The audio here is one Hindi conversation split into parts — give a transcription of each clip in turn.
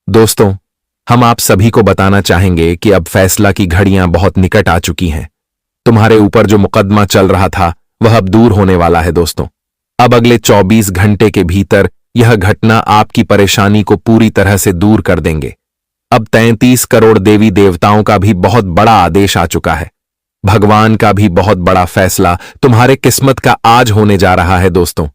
दोस्तों, हम आप सभी को बताना चाहेंगे कि अब फैसला की घड़ियां बहुत निकट आ चुकी हैं। तुम्हारे ऊपर जो मुकदमा चल रहा था वह अब दूर होने वाला है दोस्तों। अब अगले 24 घंटे के भीतर यह घटना आपकी परेशानी को पूरी तरह से दूर कर देंगे। अब 33 करोड़ देवी देवताओं का भी बहुत बड़ा आदेश आ चुका है। भगवान का भी बहुत बड़ा फैसला तुम्हारे किस्मत का आज होने जा रहा है दोस्तों,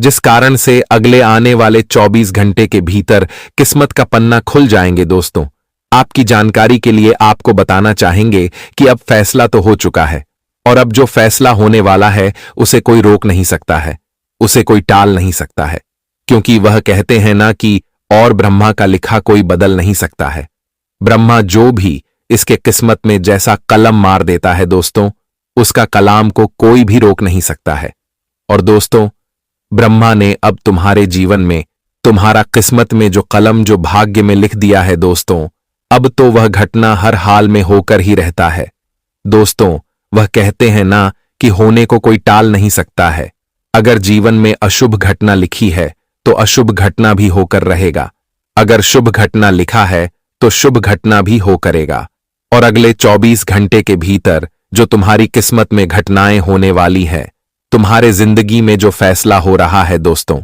जिस कारण से अगले आने वाले 24 घंटे के भीतर किस्मत का पन्ना खुल जाएंगे दोस्तों। आपकी जानकारी के लिए आपको बताना चाहेंगे कि अब फैसला तो हो चुका है और अब जो फैसला होने वाला है उसे कोई रोक नहीं सकता है, उसे कोई टाल नहीं सकता है, क्योंकि वह कहते हैं ना कि और ब्रह्मा का लिखा कोई बदल नहीं सकता है। ब्रह्मा जो भी इसके किस्मत में जैसा कलम मार देता है दोस्तों, उसका कलाम को कोई भी रोक नहीं सकता है। और दोस्तों, ब्रह्मा ने अब तुम्हारे जीवन में तुम्हारा किस्मत में जो कलम जो भाग्य में लिख दिया है दोस्तों, अब तो वह घटना हर हाल में होकर ही रहता है। दोस्तों, वह कहते हैं ना कि होने को कोई टाल नहीं सकता है। अगर जीवन में अशुभ घटना लिखी है तो अशुभ घटना भी होकर रहेगा। अगर शुभ घटना लिखा है तो शुभ घटना भी हो करेगा। और अगले 24 घंटे के भीतर जो तुम्हारी किस्मत में घटनाएं होने वाली है, तुम्हारे जिंदगी में जो फैसला हो रहा है दोस्तों,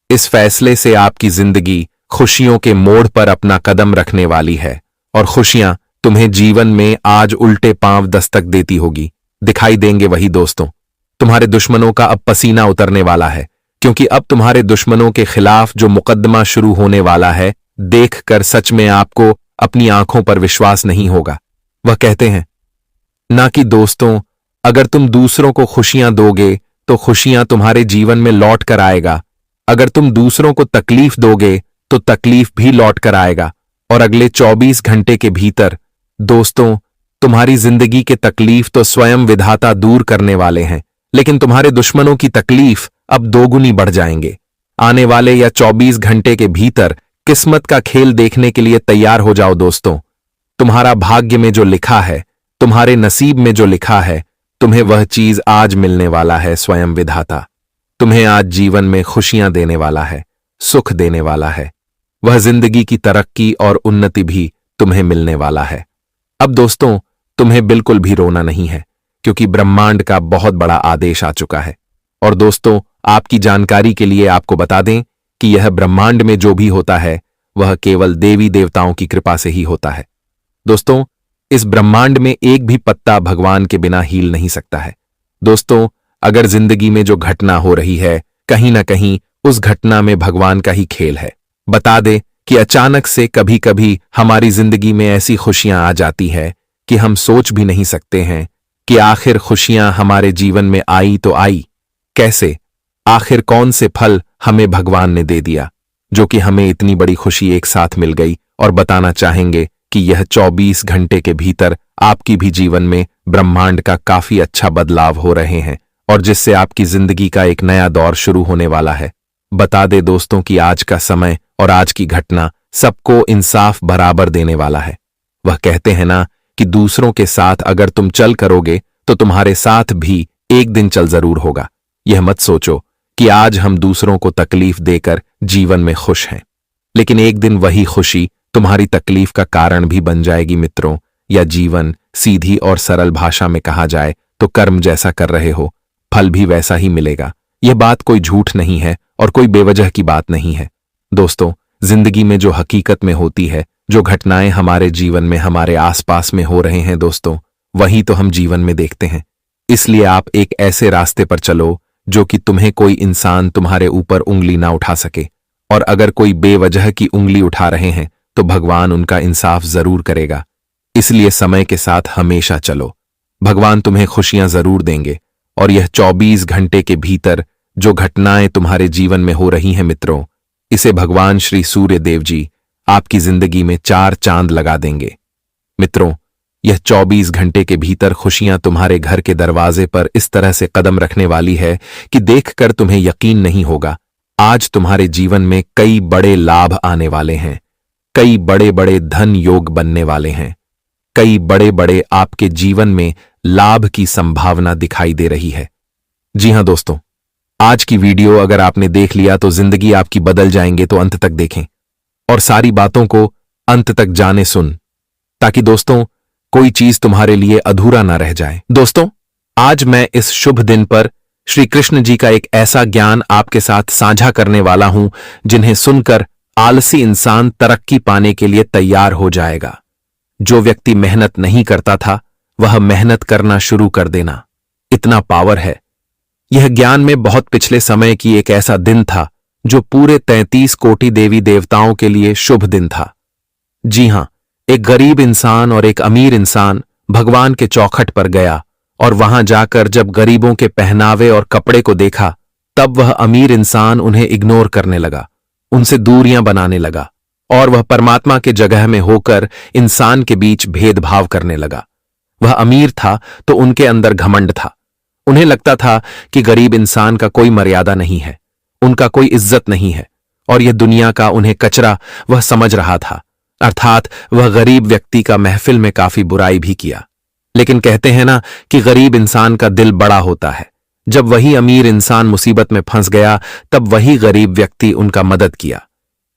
इस फैसले से आपकी जिंदगी खुशियों के मोड़ पर अपना कदम रखने वाली है और खुशियां तुम्हें जीवन में आज उल्टे पांव दस्तक देती होगी, दिखाई देंगे वही दोस्तों। तुम्हारे दुश्मनों का अब पसीना उतरने वाला है, क्योंकि अब तुम्हारे दुश्मनों के खिलाफ जो मुकदमा शुरू होने वाला है, देखकर सच में आपको अपनी आंखों पर विश्वास नहीं होगा। वह कहते हैं ना कि दोस्तों, अगर तुम दूसरों को खुशियां दोगे तो खुशियां तुम्हारे जीवन में लौट कर आएगा। अगर तुम दूसरों को तकलीफ दोगे तो तकलीफ भी लौट कर आएगा। और अगले 24 घंटे के भीतर दोस्तों, तुम्हारी जिंदगी के तकलीफ तो स्वयं विधाता दूर करने वाले हैं, लेकिन तुम्हारे दुश्मनों की तकलीफ अब दोगुनी बढ़ जाएंगे। आने वाले या 24 घंटे के भीतर किस्मत का खेल देखने के लिए तैयार हो जाओ दोस्तों। तुम्हारा भाग्य में जो लिखा है, तुम्हारे नसीब में जो लिखा है, तुम्हें वह चीज आज मिलने वाला है। स्वयं विधाता तुम्हें आज जीवन में खुशियां देने वाला है, सुख देने वाला है। वह जिंदगी की तरक्की और उन्नति भी तुम्हें मिलने वाला है। अब दोस्तों, तुम्हें बिल्कुल भी रोना नहीं है, क्योंकि ब्रह्मांड का बहुत बड़ा आदेश आ चुका है। और दोस्तों, आपकी जानकारी के लिए आपको बता दें कि यह ब्रह्मांड में जो भी होता है वह केवल देवी देवताओं की कृपा से ही होता है। दोस्तों, इस ब्रह्मांड में एक भी पत्ता भगवान के बिना हिल नहीं सकता है। दोस्तों, अगर जिंदगी में जो घटना हो रही है, कहीं ना कहीं उस घटना में भगवान का ही खेल है। बता दे कि अचानक से कभी कभी हमारी जिंदगी में ऐसी खुशियां आ जाती है कि हम सोच भी नहीं सकते हैं कि आखिर खुशियां हमारे जीवन में आई तो आई कैसे, आखिर कौन से फल हमें भगवान ने दे दिया जो कि हमें इतनी बड़ी खुशी एक साथ मिल गई। और बताना चाहेंगे कि यह 24 घंटे के भीतर आपकी भी जीवन में ब्रह्मांड का काफी अच्छा बदलाव हो रहे हैं और जिससे आपकी जिंदगी का एक नया दौर शुरू होने वाला है। बता दे दोस्तों कि आज का समय और आज की घटना सबको इंसाफ बराबर देने वाला है। वह कहते हैं ना कि दूसरों के साथ अगर तुम चल करोगे तो तुम्हारे साथ भी एक दिन चल जरूर होगा। यह मत सोचो कि आज हम दूसरों को तकलीफ देकर जीवन में खुश हैं, लेकिन एक दिन वही खुशी तुम्हारी तकलीफ का कारण भी बन जाएगी मित्रों। या जीवन सीधी और सरल भाषा में कहा जाए तो कर्म जैसा कर रहे हो, फल भी वैसा ही मिलेगा। यह बात कोई झूठ नहीं है और कोई बेवजह की बात नहीं है। दोस्तों, जिंदगी में जो हकीकत में होती है, जो घटनाएं हमारे जीवन में हमारे आसपास में हो रहे हैं दोस्तों, वही तो हम जीवन में देखते हैं। इसलिए आप एक ऐसे रास्ते पर चलो जो कि तुम्हें कोई इंसान तुम्हारे ऊपर उंगली ना उठा सके। और अगर कोई बेवजह की उंगली उठा रहे हैं तो भगवान उनका इंसाफ जरूर करेगा। इसलिए समय के साथ हमेशा चलो, भगवान तुम्हें खुशियां जरूर देंगे। और यह 24 घंटे के भीतर जो घटनाएं तुम्हारे जीवन में हो रही हैं मित्रों, इसे भगवान श्री सूर्य देव जी आपकी जिंदगी में 4 चांद लगा देंगे। मित्रों, यह 24 घंटे के भीतर खुशियां तुम्हारे घर के दरवाजे पर इस तरह से कदम रखने वाली है कि देखकर तुम्हें यकीन नहीं होगा। आज तुम्हारे जीवन में कई बड़े लाभ आने वाले हैं, कई बड़े बड़े धन योग बनने वाले हैं, कई बड़े बड़े आपके जीवन में लाभ की संभावना दिखाई दे रही है। जी हां दोस्तों, आज की वीडियो अगर आपने देख लिया तो जिंदगी आपकी बदल जाएंगे, तो अंत तक देखें और सारी बातों को अंत तक जाने सुन, ताकि दोस्तों कोई चीज तुम्हारे लिए अधूरा ना रह जाए। दोस्तों, आज मैं इस शुभ दिन पर श्री कृष्ण जी का एक ऐसा ज्ञान आपके साथ साझा करने वाला हूं जिन्हें सुनकर आलसी इंसान तरक्की पाने के लिए तैयार हो जाएगा। जो व्यक्ति मेहनत नहीं करता था वह मेहनत करना शुरू कर देना, इतना पावर है। यह ज्ञान में बहुत पिछले समय की एक ऐसा दिन था जो पूरे 33 कोटि देवी देवताओं के लिए शुभ दिन था। जी हां, एक गरीब इंसान और एक अमीर इंसान भगवान के चौखट पर गया और वहां जाकर जब गरीबों के पहनावे और कपड़े को देखा तब वह अमीर इंसान उन्हें इग्नोर करने लगा, उनसे दूरियां बनाने लगा और वह परमात्मा के जगह में होकर इंसान के बीच भेदभाव करने लगा। वह अमीर था तो उनके अंदर घमंड था। उन्हें लगता था कि गरीब इंसान का कोई मर्यादा नहीं है, उनका कोई इज्जत नहीं है और यह दुनिया का उन्हें कचरा वह समझ रहा था। अर्थात वह गरीब व्यक्ति का महफिल में काफी बुराई भी किया। लेकिन कहते हैं ना कि गरीब इंसान का दिल बड़ा होता है। जब वही अमीर इंसान मुसीबत में फंस गया तब वही गरीब व्यक्ति उनका मदद किया।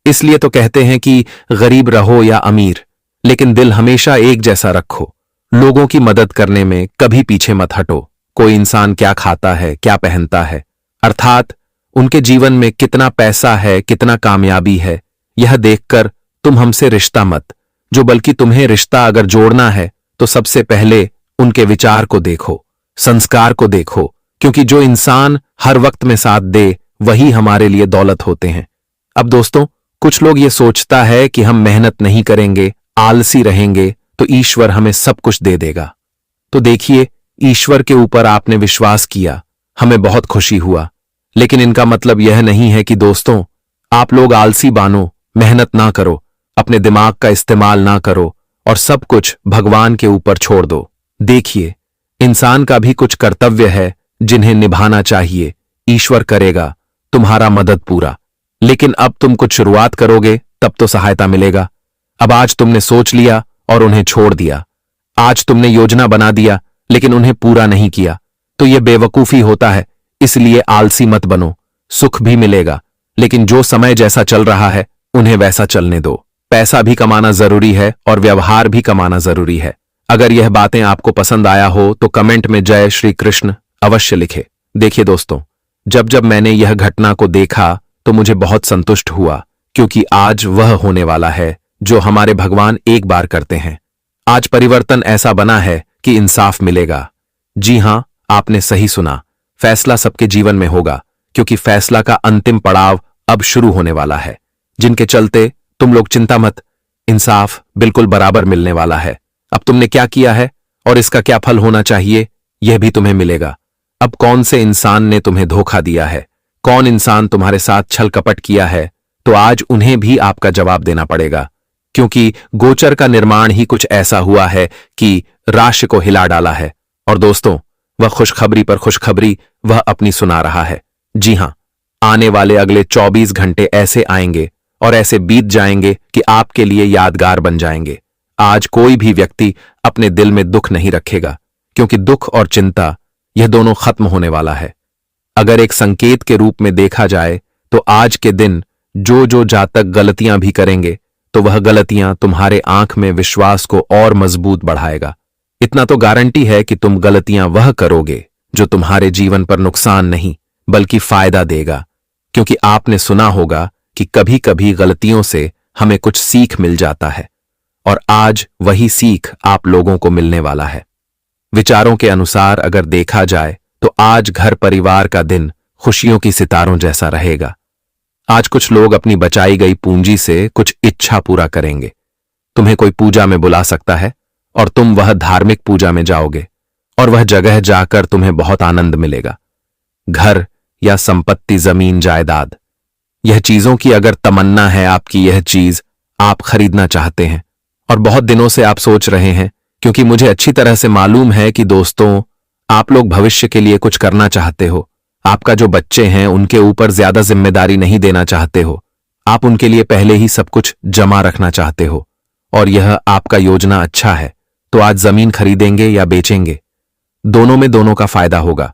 इसलिए तो कहते हैं कि गरीब रहो या अमीर, लेकिन दिल हमेशा एक जैसा रखो। लोगों की मदद करने में कभी पीछे मत हटो। कोई इंसान क्या खाता है, क्या पहनता है, अर्थात उनके जीवन में कितना पैसा है, कितना कामयाबी है, यह देखकर तुम हमसे रिश्ता मत, जो बल्कि तुम्हें रिश्ता अगर जोड़ना है तो सबसे पहले उनके विचार को देखो, संस्कार को देखो, क्योंकि जो इंसान हर वक्त में साथ दे वही हमारे लिए दौलत होते हैं। अब दोस्तों, कुछ लोग ये सोचता है कि हम मेहनत नहीं करेंगे, आलसी रहेंगे तो ईश्वर हमें सब कुछ दे देगा। तो देखिए, ईश्वर के ऊपर आपने विश्वास किया, हमें बहुत खुशी हुआ, लेकिन इनका मतलब यह नहीं है कि दोस्तों आप लोग आलसी बानो, मेहनत ना करो, अपने दिमाग का इस्तेमाल ना करो और सब कुछ भगवान के ऊपर छोड़ दो। देखिए, इंसान का भी कुछ कर्तव्य है जिन्हें निभाना चाहिए। ईश्वर करेगा तुम्हारा मदद पूरा, लेकिन अब तुम कुछ शुरुआत करोगे तब तो सहायता मिलेगा। अब आज तुमने सोच लिया और उन्हें छोड़ दिया, आज तुमने योजना बना दिया लेकिन उन्हें पूरा नहीं किया, तो यह बेवकूफी होता है। इसलिए आलसी मत बनो, सुख भी मिलेगा, लेकिन जो समय जैसा चल रहा है उन्हें वैसा चलने दो। पैसा भी कमाना जरूरी है और व्यवहार भी कमाना जरूरी है। अगर यह बातें आपको पसंद आया हो तो कमेंट में जय श्री कृष्ण अवश्य लिखे। देखिए दोस्तों, जब जब मैंने यह घटना को देखा तो मुझे बहुत संतुष्ट हुआ, क्योंकि आज वह होने वाला है जो हमारे भगवान एक बार करते हैं। आज परिवर्तन ऐसा बना है कि इंसाफ मिलेगा। जी हां, आपने सही सुना, फैसला सबके जीवन में होगा, क्योंकि फैसला का अंतिम पड़ाव अब शुरू होने वाला है, जिनके चलते तुम लोग चिंता मत, इंसाफ बिल्कुल बराबर मिलने वाला है। अब तुमने क्या किया है और इसका क्या फल होना चाहिए यह भी तुम्हें मिलेगा। अब कौन से इंसान ने तुम्हें धोखा दिया है, कौन इंसान तुम्हारे साथ छल कपट किया है, तो आज उन्हें भी आपका जवाब देना पड़ेगा, क्योंकि गोचर का निर्माण ही कुछ ऐसा हुआ है कि राशि को हिला डाला है। और दोस्तों, वह खुशखबरी पर खुशखबरी वह अपनी सुना रहा है। जी हां, आने वाले अगले 24 घंटे ऐसे आएंगे और ऐसे बीत जाएंगे कि आपके लिए यादगार बन जाएंगे। आज कोई भी व्यक्ति अपने दिल में दुख नहीं रखेगा, क्योंकि दुख और चिंता यह दोनों खत्म होने वाला है। अगर एक संकेत के रूप में देखा जाए तो आज के दिन जो जातक गलतियां भी करेंगे तो वह गलतियां तुम्हारे आंख में विश्वास को और मजबूत बढ़ाएगा। इतना तो गारंटी है कि तुम गलतियां वह करोगे जो तुम्हारे जीवन पर नुकसान नहीं बल्कि फायदा देगा, क्योंकि आपने सुना होगा कि कभी कभी गलतियों से हमें कुछ सीख मिल जाता है, और आज वही सीख आप लोगों को मिलने वाला है। विचारों के अनुसार अगर देखा जाए तो आज घर परिवार का दिन खुशियों की सितारों जैसा रहेगा। आज कुछ लोग अपनी बचाई गई पूंजी से कुछ इच्छा पूरा करेंगे। तुम्हें कोई पूजा में बुला सकता है और तुम वह धार्मिक पूजा में जाओगे और वह जगह जाकर तुम्हें बहुत आनंद मिलेगा। घर या संपत्ति, जमीन, जायदाद, यह चीजों की अगर तमन्ना है आपकी, यह चीज आप खरीदना चाहते हैं और बहुत दिनों से आप सोच रहे हैं, क्योंकि मुझे अच्छी तरह से मालूम है कि दोस्तों आप लोग भविष्य के लिए कुछ करना चाहते हो। आपका जो बच्चे हैं उनके ऊपर ज्यादा जिम्मेदारी नहीं देना चाहते हो, आप उनके लिए पहले ही सब कुछ जमा रखना चाहते हो और यह आपका योजना अच्छा है। तो आज जमीन खरीदेंगे या बेचेंगे, दोनों में दोनों का फायदा होगा।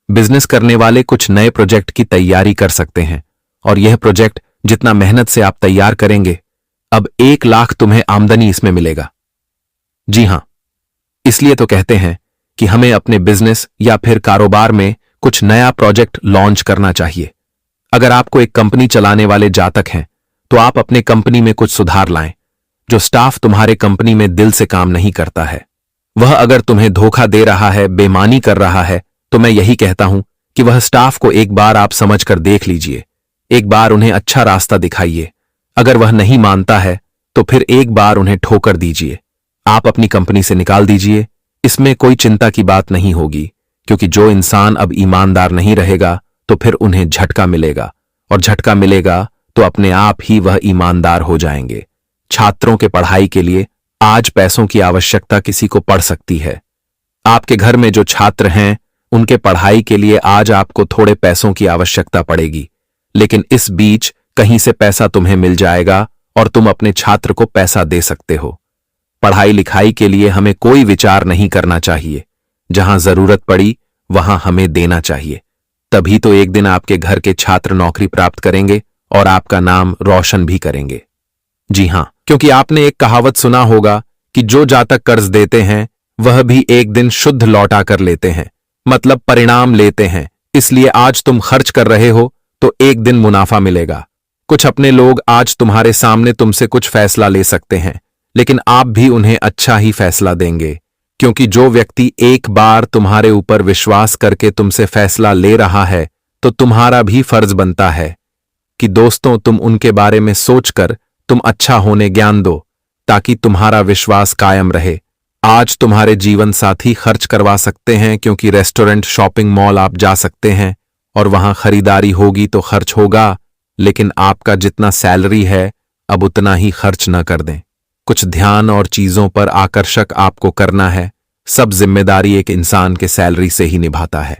बिजनेस करने वाले कुछ नए प्रोजेक्ट की तैयारी कर सकते हैं और यह प्रोजेक्ट जितना मेहनत से आप तैयार करेंगे अब 1 लाख तुम्हें आमदनी इसमें मिलेगा। जी हां, इसलिए तो कहते हैं कि हमें अपने बिजनेस या फिर कारोबार में कुछ नया प्रोजेक्ट लॉन्च करना चाहिए। अगर आपको एक कंपनी चलाने वाले जातक हैं तो आप अपने कंपनी में कुछ सुधार लाएं। जो स्टाफ तुम्हारे कंपनी में दिल से काम नहीं करता है, वह अगर तुम्हें धोखा दे रहा है, बेईमानी कर रहा है, तो मैं यही कहता हूं कि वह स्टाफ को एक बार आप समझकर देख लीजिए। एक बार उन्हें अच्छा रास्ता दिखाइए। अगर वह नहीं मानता है तो फिर एक बार उन्हें ठोकर दीजिए। आप अपनी कंपनी से निकाल दीजिए। इसमें कोई चिंता की बात नहीं होगी, क्योंकि जो इंसान अब ईमानदार नहीं रहेगा तो फिर उन्हें झटका मिलेगा, और झटका मिलेगा तो अपने आप ही वह ईमानदार हो जाएंगे। छात्रों के पढ़ाई के लिए आज पैसों की आवश्यकता किसी को पड़ सकती है। आपके घर में जो छात्र हैं उनके पढ़ाई के लिए आज आपको थोड़े पैसों की आवश्यकता पड़ेगी, लेकिन इस बीच कहीं से पैसा तुम्हें मिल जाएगा और तुम अपने छात्र को पैसा दे सकते हो। पढ़ाई लिखाई के लिए हमें कोई विचार नहीं करना चाहिए। जहां जरूरत पड़ी वहां हमें देना चाहिए। तभी तो एक दिन आपके घर के छात्र नौकरी प्राप्त करेंगे और आपका नाम रोशन भी करेंगे। जी हां, क्योंकि आपने एक कहावत सुना होगा कि जो जातक कर्ज देते हैं वह भी एक दिन शुद्ध लौटा कर लेते हैं, मतलब परिणाम लेते हैं। इसलिए आज तुम खर्च कर रहे हो तो एक दिन मुनाफा मिलेगा। कुछ अपने लोग आज तुम्हारे सामने तुमसे कुछ फैसला ले सकते हैं, लेकिन आप भी उन्हें अच्छा ही फैसला देंगे, क्योंकि जो व्यक्ति एक बार तुम्हारे ऊपर विश्वास करके तुमसे फैसला ले रहा है तो तुम्हारा भी फर्ज बनता है कि दोस्तों तुम उनके बारे में सोचकर तुम अच्छा होने ज्ञान दो, ताकि तुम्हारा विश्वास कायम रहे। आज तुम्हारे जीवन साथी खर्च करवा सकते हैं, क्योंकि रेस्टोरेंट, शॉपिंग मॉल आप जा सकते हैं और वहां खरीदारी होगी तो खर्च होगा, लेकिन आपका जितना सैलरी है अब उतना ही खर्च न कर दें। कुछ ध्यान और चीजों पर आकर्षक आपको करना है। सब जिम्मेदारी एक इंसान के सैलरी से ही निभाता है।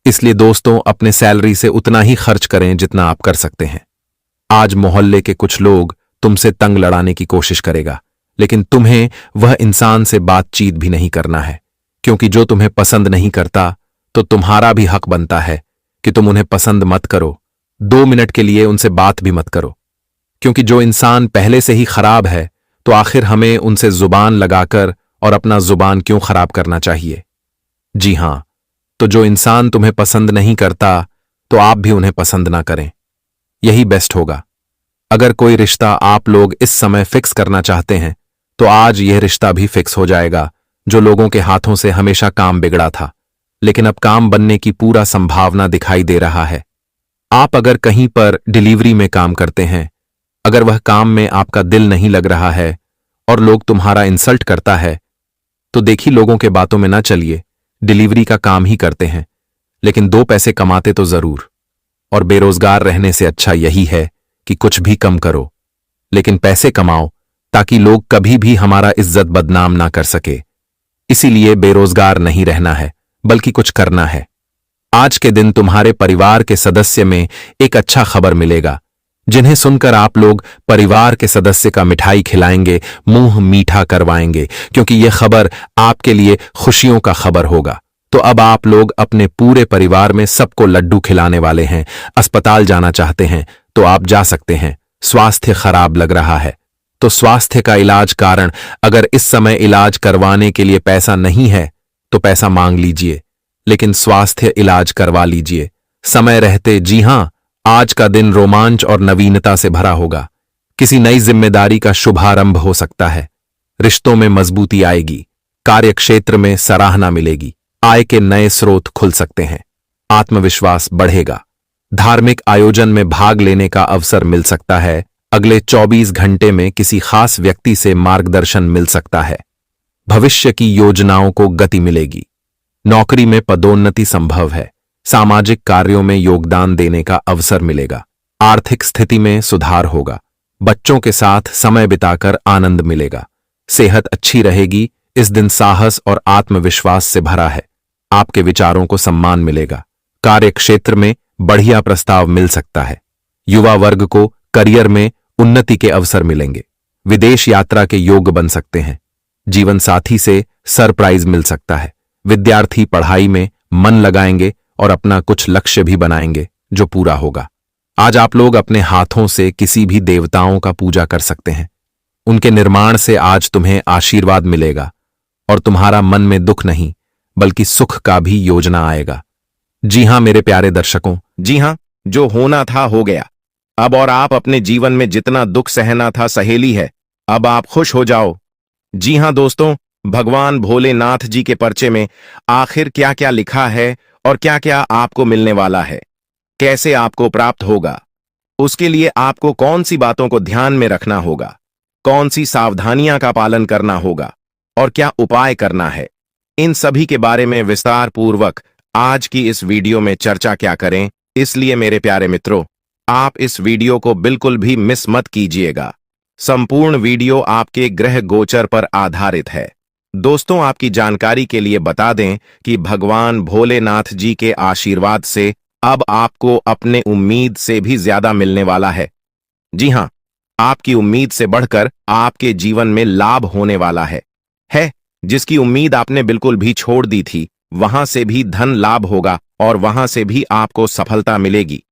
इसलिए दोस्तों अपने सैलरी से उतना ही खर्च करें जितना आप कर सकते हैं। आज मोहल्ले के कुछ लोग तुमसे तंग लड़ाने की कोशिश करेगा, लेकिन तुम्हें वह इंसान से बातचीत भी नहीं करना है, क्योंकि जो तुम्हें पसंद नहीं करता तो तुम्हारा भी हक बनता है कि तुम उन्हें पसंद मत करो। 2 मिनट के लिए उनसे बात भी मत करो, क्योंकि जो इंसान पहले से ही खराब है तो आखिर हमें उनसे जुबान लगाकर और अपना जुबान क्यों खराब करना चाहिए। जी हां, तो जो इंसान तुम्हें पसंद नहीं करता तो आप भी उन्हें पसंद ना करें, यही बेस्ट होगा। अगर कोई रिश्ता आप लोग इस समय फिक्स करना चाहते हैं तो आज यह रिश्ता भी फिक्स हो जाएगा। जो लोगों के हाथों से हमेशा काम बिगड़ा था, लेकिन अब काम बनने की पूरा संभावना दिखाई दे रहा है। आप अगर कहीं पर डिलीवरी में काम करते हैं, अगर वह काम में आपका दिल नहीं लग रहा है और लोग तुम्हारा इंसल्ट करता है, तो देखिए लोगों के बातों में ना चलिए। डिलीवरी का काम ही करते हैं, लेकिन 2 पैसे कमाते तो जरूर। और बेरोजगार रहने से अच्छा यही है कि कुछ भी कम करो, लेकिन पैसे कमाओ, ताकि लोग कभी भी हमारा इज्जत बदनाम ना कर सके। इसीलिए बेरोजगार नहीं रहना है, बल्कि कुछ करना है। आज के दिन तुम्हारे परिवार के सदस्य में एक अच्छा खबर मिलेगा, जिन्हें सुनकर आप लोग परिवार के सदस्य का मिठाई खिलाएंगे, मुंह मीठा करवाएंगे, क्योंकि यह खबर आपके लिए खुशियों का खबर होगा। तो अब आप लोग अपने पूरे परिवार में सबको लड्डू खिलाने वाले हैं। अस्पताल जाना चाहते हैं तो आप जा सकते हैं। स्वास्थ्य खराब लग रहा है तो स्वास्थ्य का इलाज कारण अगर इस समय इलाज करवाने के लिए पैसा नहीं है तो पैसा मांग लीजिए, लेकिन स्वास्थ्य इलाज करवा लीजिए समय रहते। जी हां, आज का दिन रोमांच और नवीनता से भरा होगा। किसी नई जिम्मेदारी का शुभारंभ हो सकता है। रिश्तों में मजबूती आएगी। कार्यक्षेत्र में सराहना मिलेगी। आय के नए स्रोत खुल सकते हैं। आत्मविश्वास बढ़ेगा। धार्मिक आयोजन में भाग लेने का अवसर मिल सकता है। अगले 24 घंटे में किसी खास व्यक्ति से मार्गदर्शन मिल सकता है। भविष्य की योजनाओं को गति मिलेगी। नौकरी में पदोन्नति संभव है। सामाजिक कार्यों में योगदान देने का अवसर मिलेगा। आर्थिक स्थिति में सुधार होगा। बच्चों के साथ समय बिताकर आनंद मिलेगा। सेहत अच्छी रहेगी। इस दिन साहस और आत्मविश्वास से भरा है। आपके विचारों को सम्मान मिलेगा। कार्यक्षेत्र में बढ़िया प्रस्ताव मिल सकता है। युवा वर्ग को करियर में उन्नति के अवसर मिलेंगे। विदेश यात्रा के योग बन सकते हैं। जीवन साथी से सरप्राइज मिल सकता है। विद्यार्थी पढ़ाई में मन लगाएंगे और अपना कुछ लक्ष्य भी बनाएंगे जो पूरा होगा। आज आप लोग अपने हाथों से किसी भी देवताओं का पूजा कर सकते हैं। उनके निर्माण से आज तुम्हें आशीर्वाद मिलेगा और तुम्हारा मन में दुख नहीं बल्कि सुख का भी योजना आएगा। जी हां मेरे प्यारे दर्शकों, जी हां, जो होना था हो गया। अब और आप अपने जीवन में जितना दुख सहना था सहेली है, अब आप खुश हो जाओ। जी हां दोस्तों, भगवान भोलेनाथ जी के पर्चे में आखिर क्या क्या लिखा है और क्या क्या आपको मिलने वाला है, कैसे आपको प्राप्त होगा, उसके लिए आपको कौन सी बातों को ध्यान में रखना होगा, कौन सी सावधानियां का पालन करना होगा और क्या उपाय करना है, इन सभी के बारे में विस्तार पूर्वक आज की इस वीडियो में चर्चा क्या करें। इसलिए मेरे प्यारे मित्रों, आप इस वीडियो को बिल्कुल भी मिस मत कीजिएगा। संपूर्ण वीडियो आपके ग्रह गोचर पर आधारित है। दोस्तों, आपकी जानकारी के लिए बता दें कि भगवान भोलेनाथ जी के आशीर्वाद से अब आपको अपने उम्मीद से भी ज्यादा मिलने वाला है। जी हां, आपकी उम्मीद से बढ़कर आपके जीवन में लाभ होने वाला है। जिसकी उम्मीद आपने बिल्कुल भी छोड़ दी थी, वहां से भी धन लाभ होगा और वहां से भी आपको सफलता मिलेगी,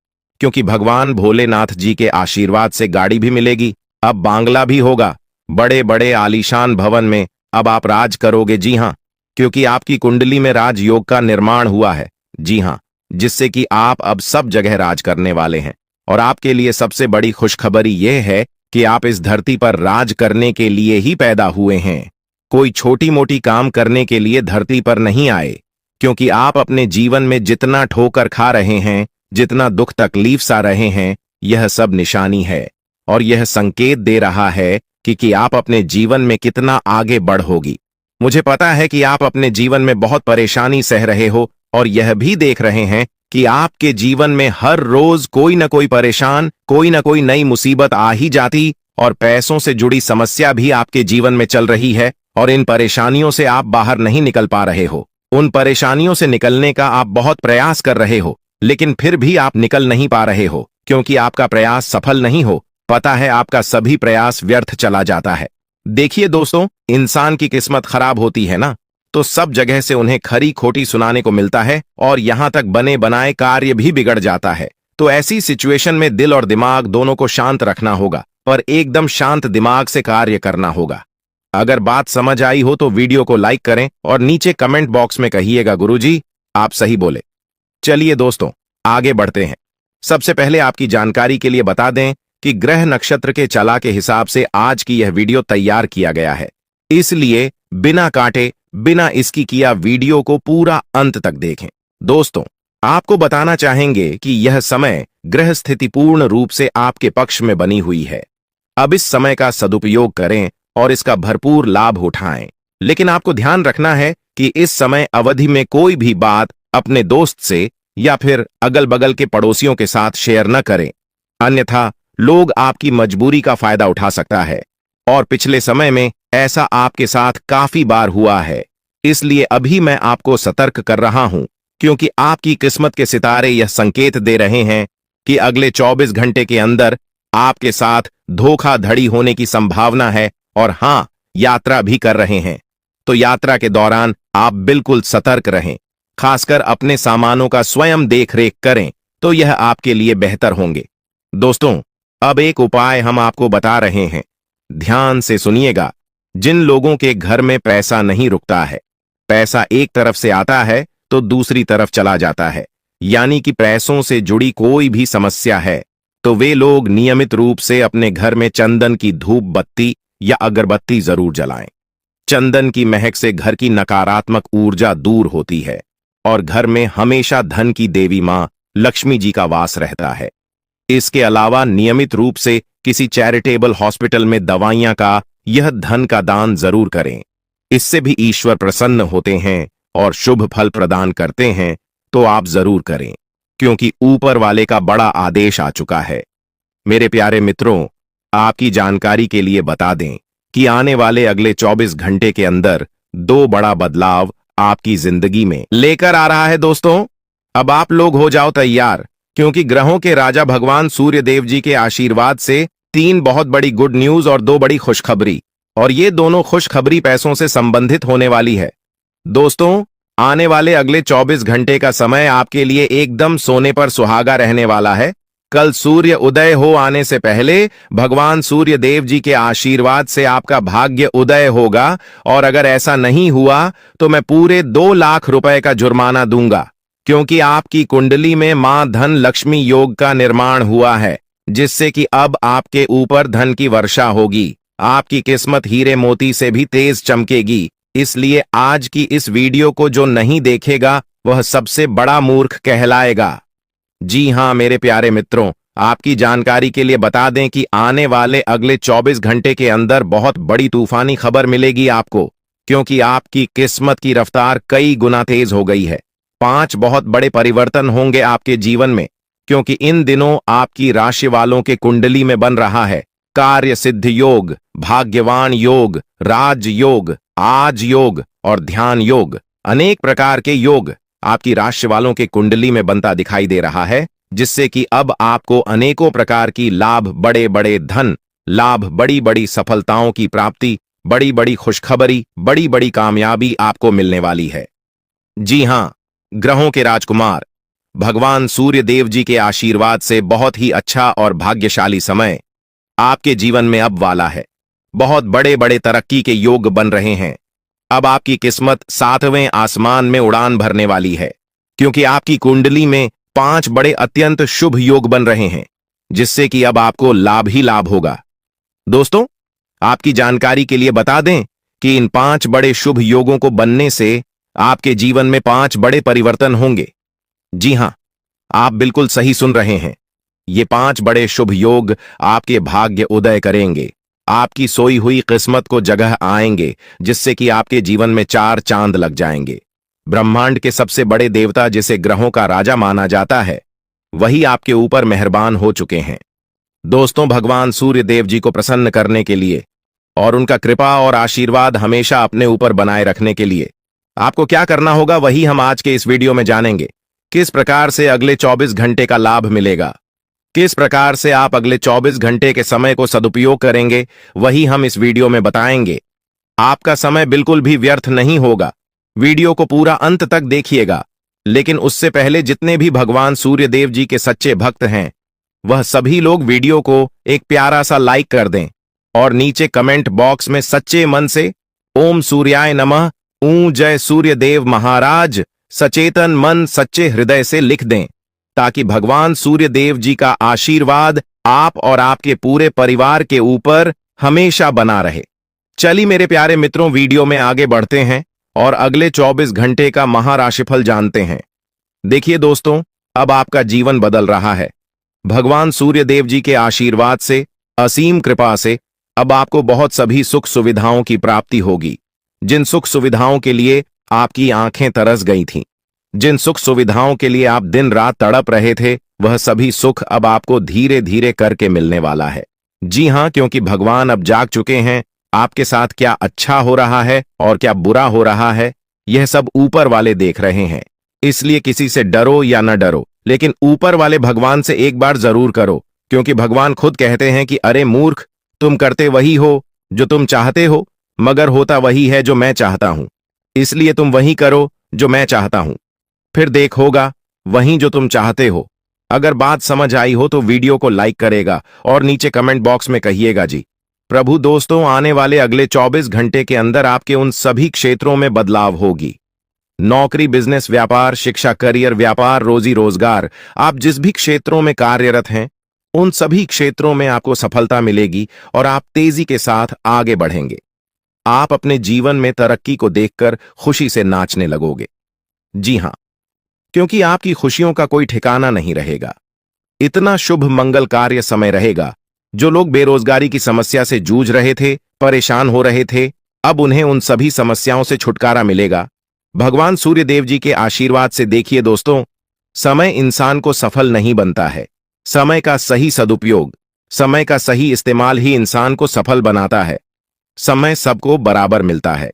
क्योंकि भगवान भोलेनाथ जी के आशीर्वाद से गाड़ी भी मिलेगी, अब बांग्ला भी होगा, बड़े बड़े आलीशान भवन में अब आप राज करोगे। जी हां, क्योंकि आपकी कुंडली में राजयोग का निर्माण हुआ है। जी हां, जिससे कि आप अब सब जगह राज करने वाले हैं। और आपके लिए सबसे बड़ी खुशखबरी यह है कि आप इस धरती पर राज करने के लिए ही पैदा हुए हैं। कोई छोटी मोटी काम करने के लिए धरती पर नहीं आए, क्योंकि आप अपने जीवन में जितना ठोकर खा रहे हैं, जितना दुख तकलीफ सा रहे हैं, यह सब निशानी है और यह संकेत दे रहा है कि आप अपने जीवन में कितना आगे बढ़ोगी। मुझे पता है कि आप अपने जीवन में बहुत परेशानी सह रहे हो और यह भी देख रहे हैं कि आपके जीवन में हर रोज कोई न कोई परेशान, कोई न कोई नई मुसीबत आ ही जाती और पैसों से जुड़ी समस्या भी आपके जीवन में चल रही है और इन परेशानियों से आप बाहर नहीं निकल पा रहे हो। उन परेशानियों से निकलने का आप बहुत प्रयास कर रहे हो, लेकिन फिर भी आप निकल नहीं पा रहे हो, क्योंकि आपका प्रयास सफल नहीं हो। पता है, आपका सभी प्रयास व्यर्थ चला जाता है। देखिए दोस्तों, इंसान की किस्मत खराब होती है ना, तो सब जगह से उन्हें खरी खोटी सुनाने को मिलता है और यहां तक बने बनाए कार्य भी बिगड़ जाता है। तो ऐसी सिचुएशन में दिल और दिमाग दोनों को शांत रखना होगा, पर एकदम शांत दिमाग से कार्य करना होगा। अगर बात समझ आई हो तो वीडियो को लाइक करें और नीचे कमेंट बॉक्स में कहिएगा गुरुजी आप सही बोले। चलिए दोस्तों, आगे बढ़ते हैं। सबसे पहले आपकी जानकारी के लिए बता दें कि ग्रह नक्षत्र के चला के हिसाब से आज की यह वीडियो तैयार किया गया है, इसलिए बिना काटे बिना इसकी किया वीडियो को पूरा अंत तक देखें। दोस्तों, आपको बताना चाहेंगे कि यह समय ग्रह स्थिति पूर्ण रूप से आपके पक्ष में बनी हुई है। अब इस समय का सदुपयोग करें और इसका भरपूर लाभ उठाएं। लेकिन आपको ध्यान रखना है कि इस समय अवधि में कोई भी बात अपने दोस्त से या फिर अगल बगल के पड़ोसियों के साथ शेयर न करें, अन्यथा लोग आपकी मजबूरी का फायदा उठा सकता है और पिछले समय में ऐसा आपके साथ काफी बार हुआ है। इसलिए अभी मैं आपको सतर्क कर रहा हूं, क्योंकि आपकी किस्मत के सितारे यह संकेत दे रहे हैं कि अगले 24 घंटे के अंदर आपके साथ धोखाधड़ी होने की संभावना है और हां, यात्रा भी कर रहे हैं। तो यात्रा के दौरान आप बिल्कुल सतर्क रहें, खासकर अपने सामानों का स्वयं देखरेख करें, तो यह आपके लिए बेहतर होंगे। दोस्तों, अब एक उपाय हम आपको बता रहे हैं, ध्यान से सुनिएगा। जिन लोगों के घर में पैसा नहीं रुकता है, पैसा एक तरफ से आता है तो दूसरी तरफ चला जाता है, यानी कि पैसों से जुड़ी कोई भी समस्या है, तो वे लोग नियमित रूप से अपने घर में चंदन की धूप बत्ती या अगरबत्ती जरूर जलाएं। चंदन की महक से घर की नकारात्मक ऊर्जा दूर होती है और घर में हमेशा धन की देवी मां लक्ष्मी जी का वास रहता है। इसके अलावा नियमित रूप से किसी चैरिटेबल हॉस्पिटल में दवाइयां का यह धन का दान जरूर करें। इससे भी ईश्वर प्रसन्न होते हैं और शुभ फल प्रदान करते हैं, तो आप जरूर करें, क्योंकि ऊपर वाले का बड़ा आदेश आ चुका है। मेरे प्यारे मित्रों, आपकी जानकारी के लिए बता दें कि आने वाले अगले 24 घंटे के अंदर 2 बड़ा बदलाव आपकी जिंदगी में लेकर आ रहा है। दोस्तों, अब आप लोग हो जाओ तैयार, क्योंकि ग्रहों के राजा भगवान सूर्य देव जी के आशीर्वाद से 3 बहुत बड़ी गुड न्यूज और 2 बड़ी खुशखबरी, और ये दोनों खुशखबरी पैसों से संबंधित होने वाली है। दोस्तों, आने वाले अगले 24 घंटे का समय आपके लिए एकदम सोने पर सुहागा रहने वाला है। कल सूर्य उदय हो आने से पहले भगवान सूर्य देव जी के आशीर्वाद से आपका भाग्य उदय होगा, और अगर ऐसा नहीं हुआ तो मैं पूरे 2 लाख रुपए का जुर्माना दूंगा, क्योंकि आपकी कुंडली में मां धन लक्ष्मी योग का निर्माण हुआ है, जिससे कि अब आपके ऊपर धन की वर्षा होगी। आपकी किस्मत हीरे मोती से भी तेज चमकेगी। इसलिए आज की इस वीडियो को जो नहीं देखेगा वह सबसे बड़ा मूर्ख कहलाएगा। जी हां मेरे प्यारे मित्रों, आपकी जानकारी के लिए बता दें कि आने वाले अगले 24 घंटे के अंदर बहुत बड़ी तूफानी खबर मिलेगी आपको, क्योंकि आपकी किस्मत की रफ्तार कई गुना तेज हो गई है। 5 बहुत बड़े परिवर्तन होंगे आपके जीवन में, क्योंकि इन दिनों आपकी राशि वालों के कुंडली में बन रहा है कार्य सिद्ध योग, भाग्यवान योग, राज योग, आज योग और ध्यान योग। अनेक प्रकार के योग आपकी राशि वालों के कुंडली में बनता दिखाई दे रहा है, जिससे कि अब आपको अनेकों प्रकार की लाभ, बड़े बड़े धन लाभ, बड़ी बड़ी सफलताओं की प्राप्ति, बड़ी बड़ी खुशखबरी, बड़ी बड़ी कामयाबी आपको मिलने वाली है। जी हां, ग्रहों के राजकुमार भगवान सूर्य देव जी के आशीर्वाद से बहुत ही अच्छा और भाग्यशाली समय आपके जीवन में अब वाला है। बहुत बड़े बड़े तरक्की के योग बन रहे हैं। अब आपकी किस्मत 7वें आसमान में उड़ान भरने वाली है, क्योंकि आपकी कुंडली में 5 बड़े अत्यंत शुभ योग बन रहे हैं, जिससे कि अब आपको लाभ ही लाभ होगा। दोस्तों, आपकी जानकारी के लिए बता दें कि इन 5 बड़े शुभ योगों को बनने से आपके जीवन में 5 बड़े परिवर्तन होंगे। जी हां, आप बिल्कुल सही सुन रहे हैं। ये 5 बड़े शुभ योग आपके भाग्य उदय करेंगे, आपकी सोई हुई किस्मत को जगह आएंगे, जिससे कि आपके जीवन में 4 चांद लग जाएंगे। ब्रह्मांड के सबसे बड़े देवता, जिसे ग्रहों का राजा माना जाता है, वही आपके ऊपर मेहरबान हो चुके हैं। दोस्तों, भगवान सूर्य देव जी को प्रसन्न करने के लिए और उनका कृपा और आशीर्वाद हमेशा अपने ऊपर बनाए रखने के लिए आपको क्या करना होगा, वही हम आज के इस वीडियो में जानेंगे। किस प्रकार से अगले 24 घंटे का लाभ मिलेगा, किस प्रकार से आप अगले 24 घंटे के समय को सदुपयोग करेंगे, वही हम इस वीडियो में बताएंगे। आपका समय बिल्कुल भी व्यर्थ नहीं होगा। वीडियो को पूरा अंत तक देखिएगा, लेकिन उससे पहले जितने भी भगवान सूर्य देव जी के सच्चे भक्त हैं, वह सभी लोग वीडियो को एक प्यारा सा लाइक कर दें और नीचे कमेंट बॉक्स में सच्चे मन से ओम सूर्याय नमः, ऊं जय सूर्य देव महाराज, सचेतन मन सच्चे हृदय से लिख दें, ताकि भगवान सूर्य देव जी का आशीर्वाद आप और आपके पूरे परिवार के ऊपर हमेशा बना रहे। चलिए मेरे प्यारे मित्रों, वीडियो में आगे बढ़ते हैं और अगले 24 घंटे का महाराशिफल जानते हैं। देखिए दोस्तों, अब आपका जीवन बदल रहा है। भगवान सूर्य देव जी के आशीर्वाद से, असीम कृपा से अब आपको बहुत सभी सुख सुविधाओं की प्राप्ति होगी। जिन सुख सुविधाओं के लिए आपकी आंखें तरस गई थीं, जिन सुख सुविधाओं के लिए आप दिन रात तड़प रहे थे, वह सभी सुख अब आपको धीरे धीरे करके मिलने वाला है। जी हां, क्योंकि भगवान अब जाग चुके हैं। आपके साथ क्या अच्छा हो रहा है और क्या बुरा हो रहा है, यह सब ऊपर वाले देख रहे हैं। इसलिए किसी से डरो या न डरो, लेकिन ऊपर वाले भगवान से एक बार जरूर करो, क्योंकि भगवान खुद कहते हैं कि अरे मूर्ख, तुम करते वही हो जो तुम चाहते हो, मगर होता वही है जो मैं चाहता हूं। इसलिए तुम वही करो जो मैं चाहता हूं, फिर देख होगा वही जो तुम चाहते हो। अगर बात समझ आई हो तो वीडियो को लाइक करेगा और नीचे कमेंट बॉक्स में कहिएगा जी प्रभु। दोस्तों, आने वाले अगले 24 घंटे के अंदर आपके उन सभी क्षेत्रों में बदलाव होगी। नौकरी, बिजनेस, व्यापार, शिक्षा, करियर, व्यापार, रोजी रोजगार, आप जिस भी क्षेत्रों में कार्यरत हैं, उन सभी क्षेत्रों में आपको सफलता मिलेगी और आप तेजी के साथ आगे बढ़ेंगे। आप अपने जीवन में तरक्की को देखकर खुशी से नाचने लगोगे। जी हां, क्योंकि आपकी खुशियों का कोई ठिकाना नहीं रहेगा। इतना शुभ मंगल कार्य समय रहेगा। जो लोग बेरोजगारी की समस्या से जूझ रहे थे, परेशान हो रहे थे, अब उन्हें उन सभी समस्याओं से छुटकारा मिलेगा भगवान सूर्य देव जी के आशीर्वाद से। देखिए दोस्तों, समय इंसान को सफल नहीं बनता है। समय का सही सदुपयोग, समय का सही इस्तेमाल ही इंसान को सफल बनाता है। समय सबको बराबर मिलता है।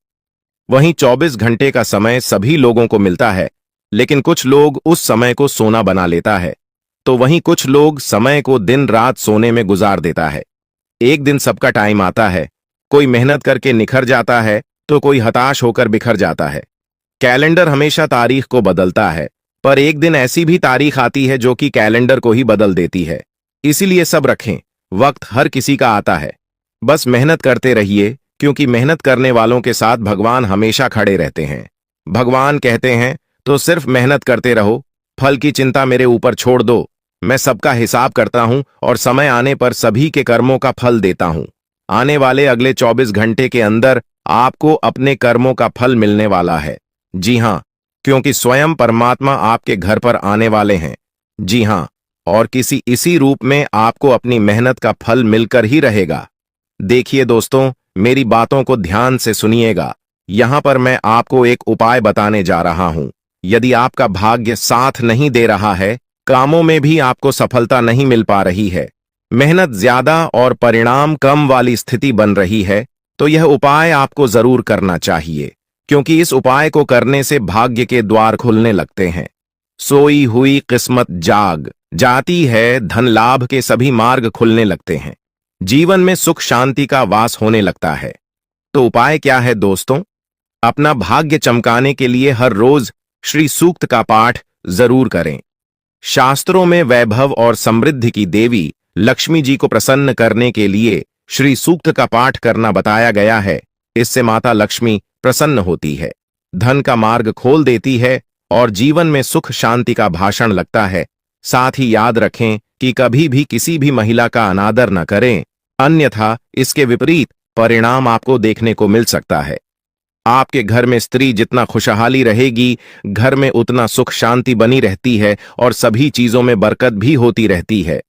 वहीं 24 घंटे का समय सभी लोगों को मिलता है, लेकिन कुछ लोग उस समय को सोना बना लेता है, तो वहीं कुछ लोग समय को दिन रात सोने में गुजार देता है। एक दिन सबका टाइम आता है। कोई मेहनत करके निखर जाता है तो कोई हताश होकर बिखर जाता है। कैलेंडर हमेशा तारीख को बदलता है, पर एक दिन ऐसी भी तारीख आती है जो कि कैलेंडर को ही बदल देती है। इसीलिए सब रखें, वक्त हर किसी का आता है। बस मेहनत करते रहिए, क्योंकि मेहनत करने वालों के साथ भगवान हमेशा खड़े रहते हैं। भगवान कहते हैं तो सिर्फ मेहनत करते रहो, फल की चिंता मेरे ऊपर छोड़ दो। मैं सबका हिसाब करता हूं और समय आने पर सभी के कर्मों का फल देता हूं। आने वाले अगले 24 घंटे के अंदर आपको अपने कर्मों का फल मिलने वाला है। जी हां, क्योंकि स्वयं परमात्मा आपके घर पर आने वाले हैं। जी हां, और किसी इसी रूप में आपको अपनी मेहनत का फल मिलकर ही रहेगा। देखिए दोस्तों, मेरी बातों को ध्यान से सुनिएगा। यहां पर मैं आपको एक उपाय बताने जा रहा हूं। यदि आपका भाग्य साथ नहीं दे रहा है, कामों में भी आपको सफलता नहीं मिल पा रही है, मेहनत ज्यादा और परिणाम कम वाली स्थिति बन रही है, तो यह उपाय आपको जरूर करना चाहिए, क्योंकि इस उपाय को करने से भाग्य के द्वार खुलने लगते हैं। सोई हुई किस्मत जाग जाती है, धन लाभ के सभी मार्ग खुलने लगते हैं, जीवन में सुख शांति का वास होने लगता है। तो उपाय क्या है दोस्तों? अपना भाग्य चमकाने के लिए हर रोज श्री सूक्त का पाठ जरूर करें। शास्त्रों में वैभव और समृद्धि की देवी लक्ष्मी जी को प्रसन्न करने के लिए श्री सूक्त का पाठ करना बताया गया है। इससे माता लक्ष्मी प्रसन्न होती है, धन का मार्ग खोल देती है और जीवन में सुख शांति का भाषण लगता है। साथ ही याद रखें कि कभी भी किसी भी महिला का अनादर न करें, अन्यथा इसके विपरीत परिणाम आपको देखने को मिल सकता है। आपके घर में स्त्री जितना खुशहाली रहेगी, घर में उतना सुख शांति बनी रहती है और सभी चीजों में बरकत भी होती रहती है।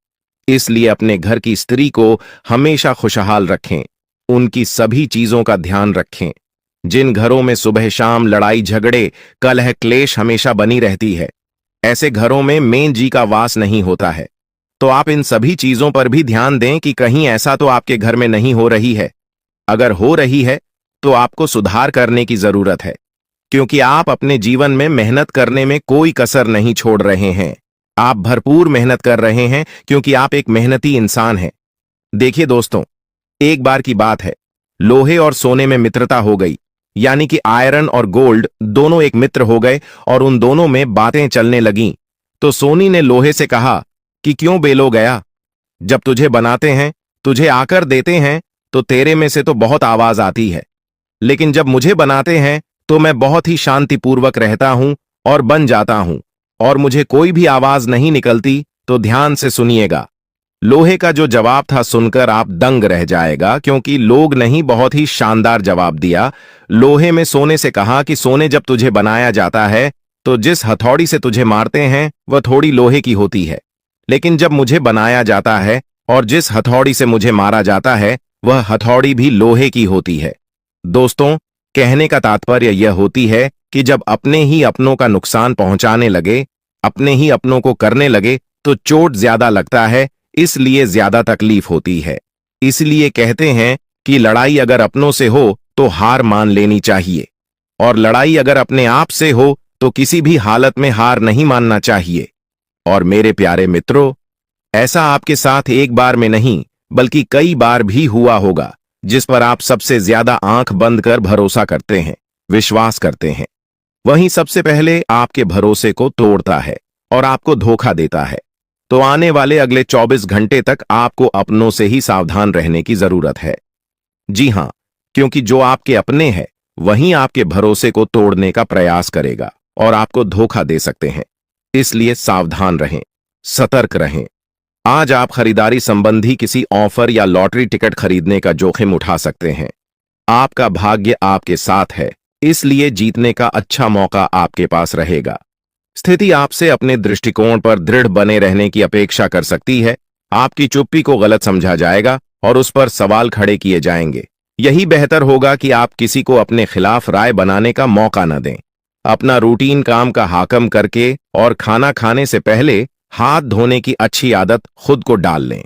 इसलिए अपने घर की स्त्री को हमेशा खुशहाल रखें, उनकी सभी चीजों का ध्यान रखें। जिन घरों में सुबह शाम लड़ाई झगड़े कलह क्लेश हमेशा बनी रहती है, ऐसे घरों में मेन जी का वास नहीं होता है। तो आप इन सभी चीजों पर भी ध्यान दें कि कहीं ऐसा तो आपके घर में नहीं हो रही है। अगर हो रही है तो आपको सुधार करने की जरूरत है, क्योंकि आप अपने जीवन में मेहनत करने में कोई कसर नहीं छोड़ रहे हैं। आप भरपूर मेहनत कर रहे हैं, क्योंकि आप एक मेहनती इंसान हैं। देखिए दोस्तों, एक बार की बात है, लोहे और सोने में मित्रता हो गई, यानी कि आयरन और गोल्ड दोनों एक मित्र हो गए और उन दोनों में बातें चलने लगीं। तो सोनी ने लोहे से कहा कि क्यों बेलो गया, जब तुझे बनाते हैं, तुझे आकर देते हैं, तो तेरे में से तो बहुत आवाज आती है, लेकिन जब मुझे बनाते हैं तो मैं बहुत ही शांतिपूर्वक रहता हूं और बन जाता हूं, और मुझे कोई भी आवाज नहीं निकलती। तो ध्यान से सुनिएगा। लोहे का जो जवाब था सुनकर आप दंग रह जाएगा, क्योंकि लोग नहीं बहुत ही शानदार जवाब दिया। लोहे में सोने से कहा कि सोने, जब तुझे बनाया जाता है तो जिस हथौड़ी से तुझे मारते हैं वह थोड़ी लोहे की होती है, लेकिन जब मुझे बनाया जाता है और जिस हथौड़ी से मुझे मारा जाता है वह हथौड़ी भी लोहे की होती है। दोस्तों, कहने का तात्पर्य यह होती है कि जब अपने ही अपनों का नुकसान पहुंचाने लगे, अपने ही अपनों को करने लगे, तो चोट ज्यादा लगता है, इसलिए ज्यादा तकलीफ होती है। इसलिए कहते हैं कि लड़ाई अगर अपनों से हो तो हार मान लेनी चाहिए, और लड़ाई अगर अपने आप से हो तो किसी भी हालत में हार नहीं मानना चाहिए। और मेरे प्यारे मित्रों, ऐसा आपके साथ एक बार में नहीं बल्कि कई बार भी हुआ होगा, जिस पर आप सबसे ज्यादा आंख बंद कर भरोसा करते हैं, विश्वास करते हैं, वहीं सबसे पहले आपके भरोसे को तोड़ता है और आपको धोखा देता है। तो आने वाले अगले 24 घंटे तक आपको अपनों से ही सावधान रहने की जरूरत है। जी हां, क्योंकि जो आपके अपने हैं वहीं आपके भरोसे को तोड़ने का प्रयास करेगा और आपको धोखा दे सकते हैं। इसलिए सावधान रहें, सतर्क रहें। आज आप खरीदारी संबंधी किसी ऑफर या लॉटरी टिकट खरीदने का जोखिम उठा सकते हैं। आपका भाग्य आपके साथ है, इसलिए जीतने का अच्छा मौका आपके पास रहेगा। स्थिति आपसे अपने दृष्टिकोण पर दृढ़ बने रहने की अपेक्षा कर सकती है। आपकी चुप्पी को गलत समझा जाएगा और उस पर सवाल खड़े किए जाएंगे। यही बेहतर होगा कि आप किसी को अपने खिलाफ राय बनाने का मौका न दें। अपना रूटीन काम का हाकम करके और खाना खाने से पहले हाथ धोने की अच्छी आदत खुद को डाल लें,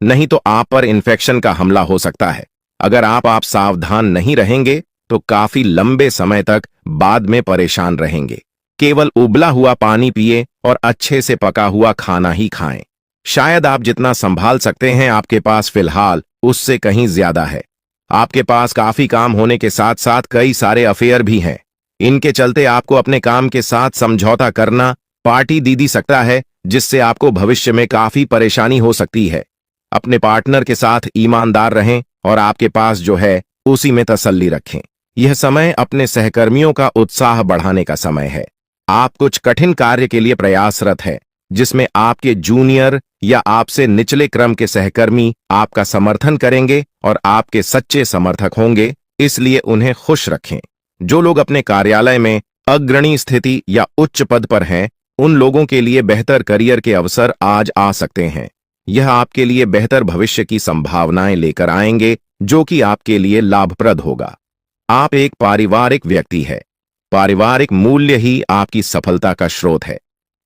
नहीं तो आप पर इन्फेक्शन का हमला हो सकता है। अगर आप सावधान नहीं रहेंगे तो काफी लंबे समय तक बाद में परेशान रहेंगे। केवल उबला हुआ पानी पिए और अच्छे से पका हुआ खाना ही खाएं। शायद आप जितना संभाल सकते हैं आपके पास फिलहाल उससे कहीं ज्यादा है। आपके पास काफी काम होने के साथ साथ कई सारे अफेयर भी हैं। इनके चलते आपको अपने काम के साथ समझौता करना पार्टी दीदी सकता है, जिससे आपको भविष्य में काफी परेशानी हो सकती है। अपने पार्टनर के साथ ईमानदार रहें और आपके पास जो है उसी में तसल्ली रखें। यह समय अपने सहकर्मियों का उत्साह बढ़ाने का समय है। आप कुछ कठिन कार्य के लिए प्रयासरत है, जिसमें आपके जूनियर या आपसे निचले क्रम के सहकर्मी आपका समर्थन करेंगे और आपके सच्चे समर्थक होंगे, इसलिए उन्हें खुश रखें। जो लोग अपने कार्यालय में अग्रणी स्थिति या उच्च पद पर हैं, उन लोगों के लिए बेहतर करियर के अवसर आज आ सकते हैं। यह आपके लिए बेहतर भविष्य की संभावनाएं लेकर आएंगे, जो कि आपके लिए लाभप्रद होगा। आप एक पारिवारिक व्यक्ति है। पारिवारिक मूल्य ही आपकी सफलता का स्रोत है।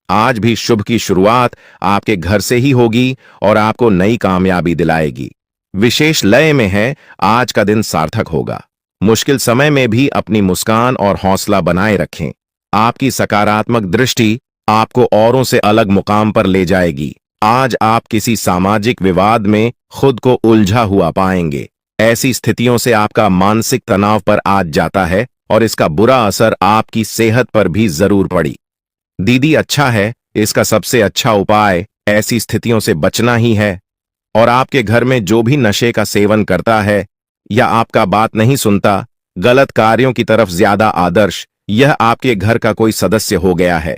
आज भी शुभ की शुरुआत आपके घर से ही होगी और आपको नई कामयाबी दिलाएगी। विशेष लय में है, आज का दिन सार्थक होगा। मुश्किल समय में भी अपनी मुस्कान और हौसला बनाए रखें। आपकी सकारात्मक दृष्टि आपको औरों से अलग मुकाम पर ले जाएगी। आज आप किसी सामाजिक विवाद में खुद को उलझा हुआ पाएंगे। ऐसी स्थितियों से आपका मानसिक तनाव पर आज जाता है और इसका बुरा असर आपकी सेहत पर भी जरूर पड़ी। दीदी अच्छा है, इसका सबसे अच्छा उपाय ऐसी स्थितियों से बचना ही है। और आपके घर में जो भी नशे का सेवन करता है या आपका बात नहीं सुनता, गलत कार्यों की तरफ ज्यादा आदर्श, यह आपके घर का कोई सदस्य हो गया है।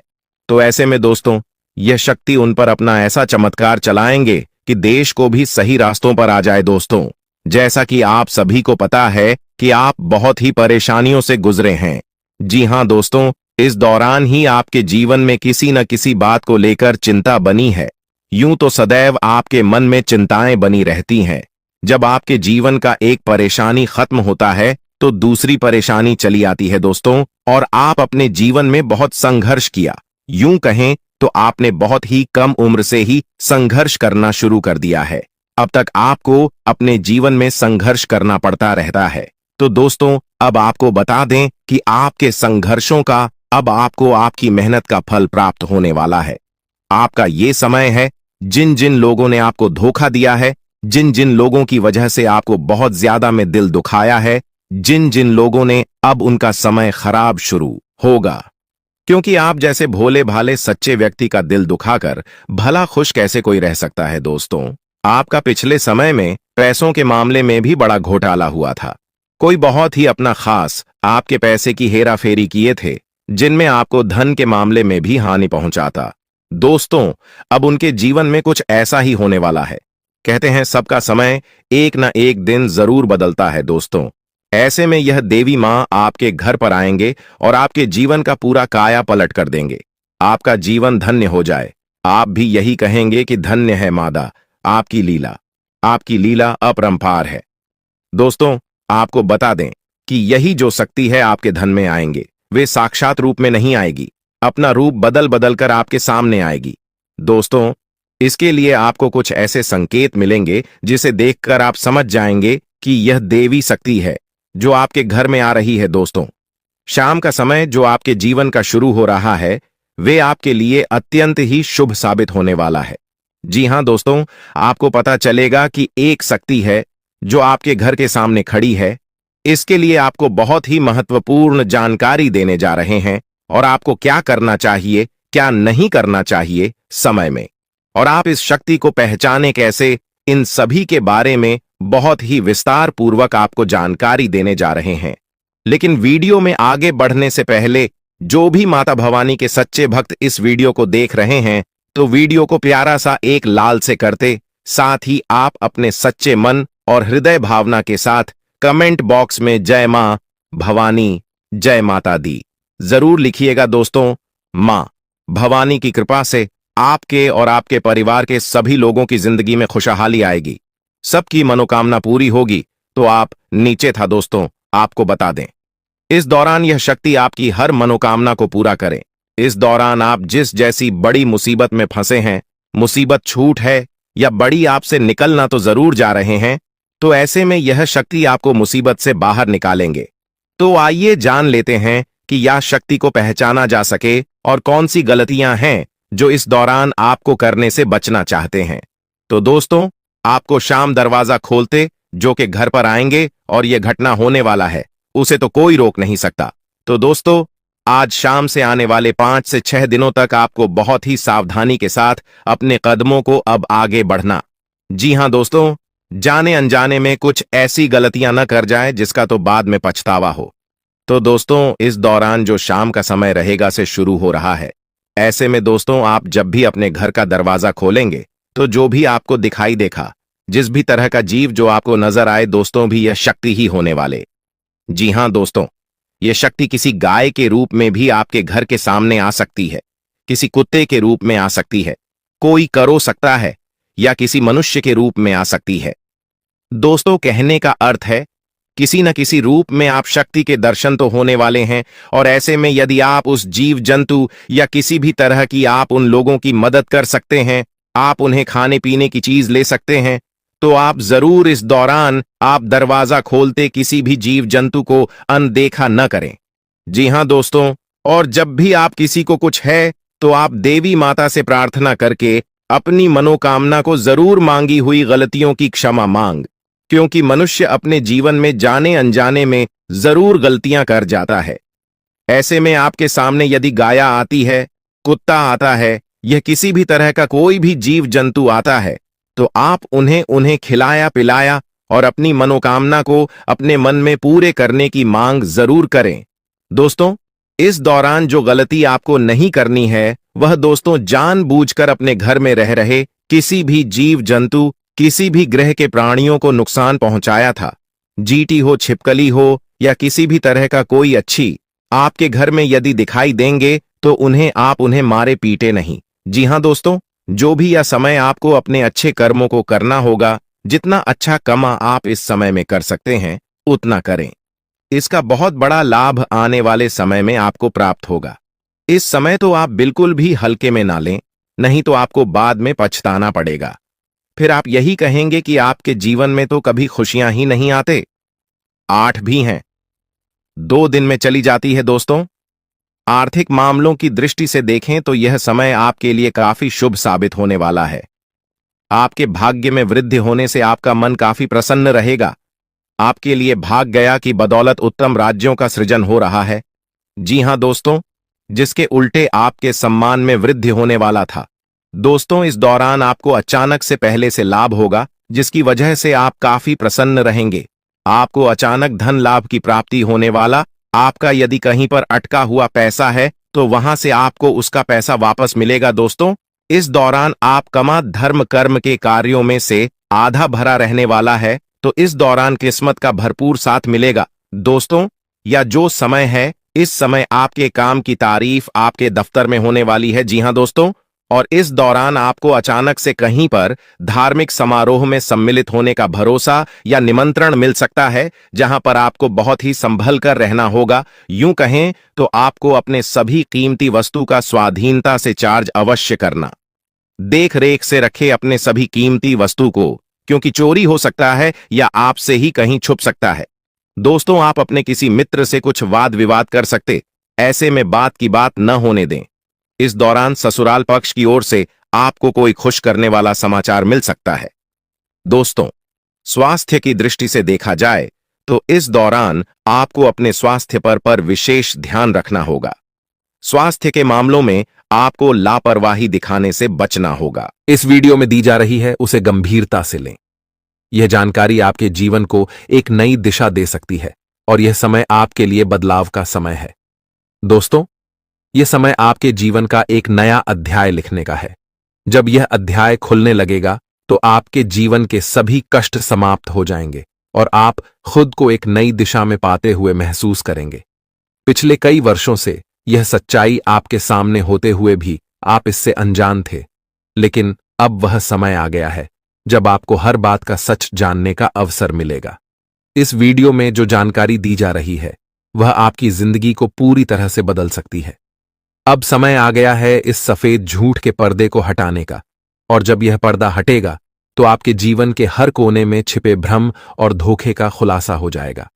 तो ऐसे में दोस्तों, यह शक्ति उन पर अपना ऐसा चमत्कार चलाएंगे कि देश को भी सही रास्तों पर आ जाए। दोस्तों, जैसा कि आप सभी को पता है कि आप बहुत ही परेशानियों से गुजरे हैं। जी हां दोस्तों, इस दौरान ही आपके जीवन में किसी न किसी बात को लेकर चिंता बनी है। यूं तो सदैव आपके मन में चिंताएं बनी रहती हैं। जब आपके जीवन का एक परेशानी खत्म होता है तो दूसरी परेशानी चली आती है दोस्तों, और आप अपने जीवन में बहुत संघर्ष किया। यूं कहें तो आपने बहुत ही कम उम्र से ही संघर्ष करना शुरू कर दिया है। अब तक आपको अपने जीवन में संघर्ष करना पड़ता रहता है। तो दोस्तों, अब आपको बता दें कि आपके संघर्षों का अब आपको आपकी मेहनत का फल प्राप्त होने वाला है। आपका ये समय है, जिन जिन लोगों ने आपको धोखा दिया है, जिन जिन लोगों की वजह से आपको बहुत ज्यादा में दिल दुखाया है, जिन जिन लोगों ने, अब उनका समय खराब शुरू होगा। क्योंकि आप जैसे भोले भाले सच्चे व्यक्ति का दिल दुखाकर भला खुश कैसे कोई रह सकता है। दोस्तों, आपका पिछले समय में पैसों के मामले में भी बड़ा घोटाला हुआ था। कोई बहुत ही अपना खास आपके पैसे की हेराफेरी किए थे, जिनमें आपको धन के मामले में भी हानि पहुंचाता। दोस्तों, अब उनके जीवन में कुछ ऐसा ही होने वाला है। कहते हैं सबका समय एक न एक दिन जरूर बदलता है। दोस्तों, ऐसे में यह देवी मां आपके घर पर आएंगे और आपके जीवन का पूरा काया पलट कर देंगे। आपका जीवन धन्य हो जाए। आप भी यही कहेंगे कि धन्य है मादा, आपकी लीला अपरंपार है। दोस्तों, आपको बता दें कि यही जो शक्ति है आपके धन में आएंगे, वे साक्षात रूप में नहीं आएगी, अपना रूप बदल बदल कर आपके सामने आएगी। दोस्तों, इसके लिए आपको कुछ ऐसे संकेत मिलेंगे जिसे देखकर आप समझ जाएंगे कि यह देवी शक्ति है जो आपके घर में आ रही है। दोस्तों, शाम का समय जो आपके जीवन का शुरू हो रहा है, वे आपके लिए अत्यंत ही शुभ साबित होने वाला है। जी हां दोस्तों, आपको पता चलेगा कि एक शक्ति है जो आपके घर के सामने खड़ी है। इसके लिए आपको बहुत ही महत्वपूर्ण जानकारी देने जा रहे हैं और आपको क्या करना चाहिए, क्या नहीं करना चाहिए समय में, और आप इस शक्ति को पहचाने कैसे, इन सभी के बारे में बहुत ही विस्तार पूर्वक आपको जानकारी देने जा रहे हैं। लेकिन वीडियो में आगे बढ़ने से पहले जो भी माता भवानी के सच्चे भक्त इस वीडियो को देख रहे हैं, तो वीडियो को प्यारा सा एक लाल से करते, साथ ही आप अपने सच्चे मन और हृदय भावना के साथ कमेंट बॉक्स में जय मां भवानी, जय माता दी जरूर लिखिएगा। दोस्तों, मां भवानी की कृपा से आपके और आपके परिवार के सभी लोगों की जिंदगी में खुशहाली आएगी, सबकी मनोकामना पूरी होगी। तो आप नीचे था दोस्तों, आपको बता दें, इस दौरान यह शक्ति आपकी हर मनोकामना को पूरा करे। इस दौरान आप जिस जैसी बड़ी मुसीबत में फंसे हैं, मुसीबत छूट है या बड़ी आपसे निकलना तो जरूर जा रहे हैं, तो ऐसे में यह शक्ति आपको मुसीबत से बाहर निकालेंगे। तो आइए जान लेते हैं कि यह शक्ति को पहचाना जा सके और कौन सी गलतियां हैं जो इस दौरान आपको करने से बचना चाहते हैं। तो दोस्तों, आपको शाम दरवाजा खोलते जो कि घर पर आएंगे और यह घटना होने वाला है, उसे तो कोई रोक नहीं सकता। तो दोस्तों, आज शाम से आने वाले 5 से 6 दिनों तक आपको बहुत ही सावधानी के साथ अपने कदमों को अब आगे बढ़ना। जी हां दोस्तों, जाने अनजाने में कुछ ऐसी गलतियां न कर जाए जिसका तो बाद में पछतावा हो। तो दोस्तों, इस दौरान जो शाम का समय रहेगा से शुरू हो रहा है। ऐसे में दोस्तों, आप जब भी अपने घर का दरवाजा खोलेंगे तो जो भी आपको दिखाई देखा, जिस भी तरह का जीव जो आपको नजर आए दोस्तों, भी यह शक्ति ही होने वाले। जी हां दोस्तों, यह शक्ति किसी गाय के रूप में भी आपके घर के सामने आ सकती है, किसी कुत्ते के रूप में आ सकती है, कोई करो सकता है, या किसी मनुष्य के रूप में आ सकती है। दोस्तों, कहने का अर्थ है किसी न किसी रूप में आप शक्ति के दर्शन तो होने वाले हैं। और ऐसे में यदि आप उस जीव जंतु या किसी भी तरह की आप उन लोगों की मदद कर सकते हैं, आप उन्हें खाने पीने की चीज ले सकते हैं, तो आप जरूर इस दौरान आप दरवाजा खोलते किसी भी जीव जंतु को अनदेखा न करें। जी हां दोस्तों, और जब भी आप किसी को कुछ है तो आप देवी माता से प्रार्थना करके अपनी मनोकामना को जरूर मांगी हुई गलतियों की क्षमा मांग, क्योंकि मनुष्य अपने जीवन में जाने अनजाने में जरूर गलतियां कर जाता है। ऐसे में आपके सामने यदि गाया आती है, कुत्ता आता है, यह किसी भी तरह का कोई भी जीव जंतु आता है, तो आप उन्हें खिलाया पिलाया और अपनी मनोकामना को अपने मन में पूरे करने की मांग जरूर करें। दोस्तों, इस दौरान जो गलती आपको नहीं करनी है वह दोस्तों जानबूझकर अपने घर में रह रहे किसी भी जीव जंतु, किसी भी ग्रह के प्राणियों को नुकसान पहुंचाया था। जीटी हो, छिपकली हो या किसी भी तरह का कोई अच्छी आपके घर में यदि दिखाई देंगे तो आप उन्हें मारे पीटे नहीं। जी हां दोस्तों, जो भी यह समय आपको अपने अच्छे कर्मों को करना होगा, जितना अच्छा कमा आप इस समय में कर सकते हैं उतना करें। इसका बहुत बड़ा लाभ आने वाले समय में आपको प्राप्त होगा। इस समय तो आप बिल्कुल भी हल्के में ना लें, नहीं तो आपको बाद में पछताना पड़ेगा। फिर आप यही कहेंगे कि आपके जीवन में तो कभी खुशियां ही नहीं आते। 8 भी हैं, 2 दिन में चली जाती है। दोस्तों, आर्थिक मामलों की दृष्टि से देखें तो यह समय आपके लिए काफी शुभ साबित होने वाला है। आपके भाग्य में वृद्धि होने से आपका मन काफी प्रसन्न रहेगा। आपके लिए भाग गया की बदौलत उत्तम राज्यों का सृजन हो रहा है। जी हां दोस्तों, जिसके उल्टे आपके सम्मान में वृद्धि होने वाला था। दोस्तों, इस दौरान आपको अचानक से पहले से लाभ होगा, जिसकी वजह से आप काफी प्रसन्न रहेंगे। आपको अचानक धन लाभ की प्राप्ति होने वाला। आपका यदि कहीं पर अटका हुआ पैसा है तो वहां से आपको उसका पैसा वापस मिलेगा। दोस्तों, इस दौरान आप कमा धर्म कर्म के कार्यों में से आधा भरा रहने वाला है, तो इस दौरान किस्मत का भरपूर साथ मिलेगा। दोस्तों, या जो समय है, इस समय आपके काम की तारीफ आपके दफ्तर में होने वाली है। जी हां दोस्तों, और इस दौरान आपको अचानक से कहीं पर धार्मिक समारोह में सम्मिलित होने का भरोसा या निमंत्रण मिल सकता है, जहां पर आपको बहुत ही संभल कर रहना होगा। यूं कहें तो आपको अपने सभी कीमती वस्तु का स्वाधीनता से चार्ज अवश्य करना। देख रेख से रखे अपने सभी कीमती वस्तु को, क्योंकि चोरी हो सकता है या आपसे ही कहीं छुप सकता है। दोस्तों, आप अपने किसी मित्र से कुछ वाद विवाद कर सकते, ऐसे में बात की बात न होने दें। इस दौरान ससुराल पक्ष की ओर से आपको कोई खुश करने वाला समाचार मिल सकता है। दोस्तों, स्वास्थ्य की दृष्टि से देखा जाए तो इस दौरान आपको अपने स्वास्थ्य पर विशेष ध्यान रखना होगा। स्वास्थ्य के मामलों में आपको लापरवाही दिखाने से बचना होगा। इस वीडियो में दी जा रही है उसे गंभीरता से लें। यह जानकारी आपके जीवन को एक नई दिशा दे सकती है और यह समय आपके लिए बदलाव का समय है। दोस्तों, यह समय आपके जीवन का एक नया अध्याय लिखने का है। जब यह अध्याय खुलने लगेगा तो आपके जीवन के सभी कष्ट समाप्त हो जाएंगे और आप खुद को एक नई दिशा में पाते हुए महसूस करेंगे। पिछले कई वर्षों से यह सच्चाई आपके सामने होते हुए भी आप इससे अनजान थे, लेकिन अब वह समय आ गया है जब आपको हर बात का सच जानने का अवसर मिलेगा। इस वीडियो में जो जानकारी दी जा रही है वह आपकी जिंदगी को पूरी तरह से बदल सकती है। अब समय आ गया है इस सफेद झूठ के पर्दे को हटाने का, और जब यह पर्दा हटेगा तो आपके जीवन के हर कोने में छिपे भ्रम और धोखे का खुलासा हो जाएगा।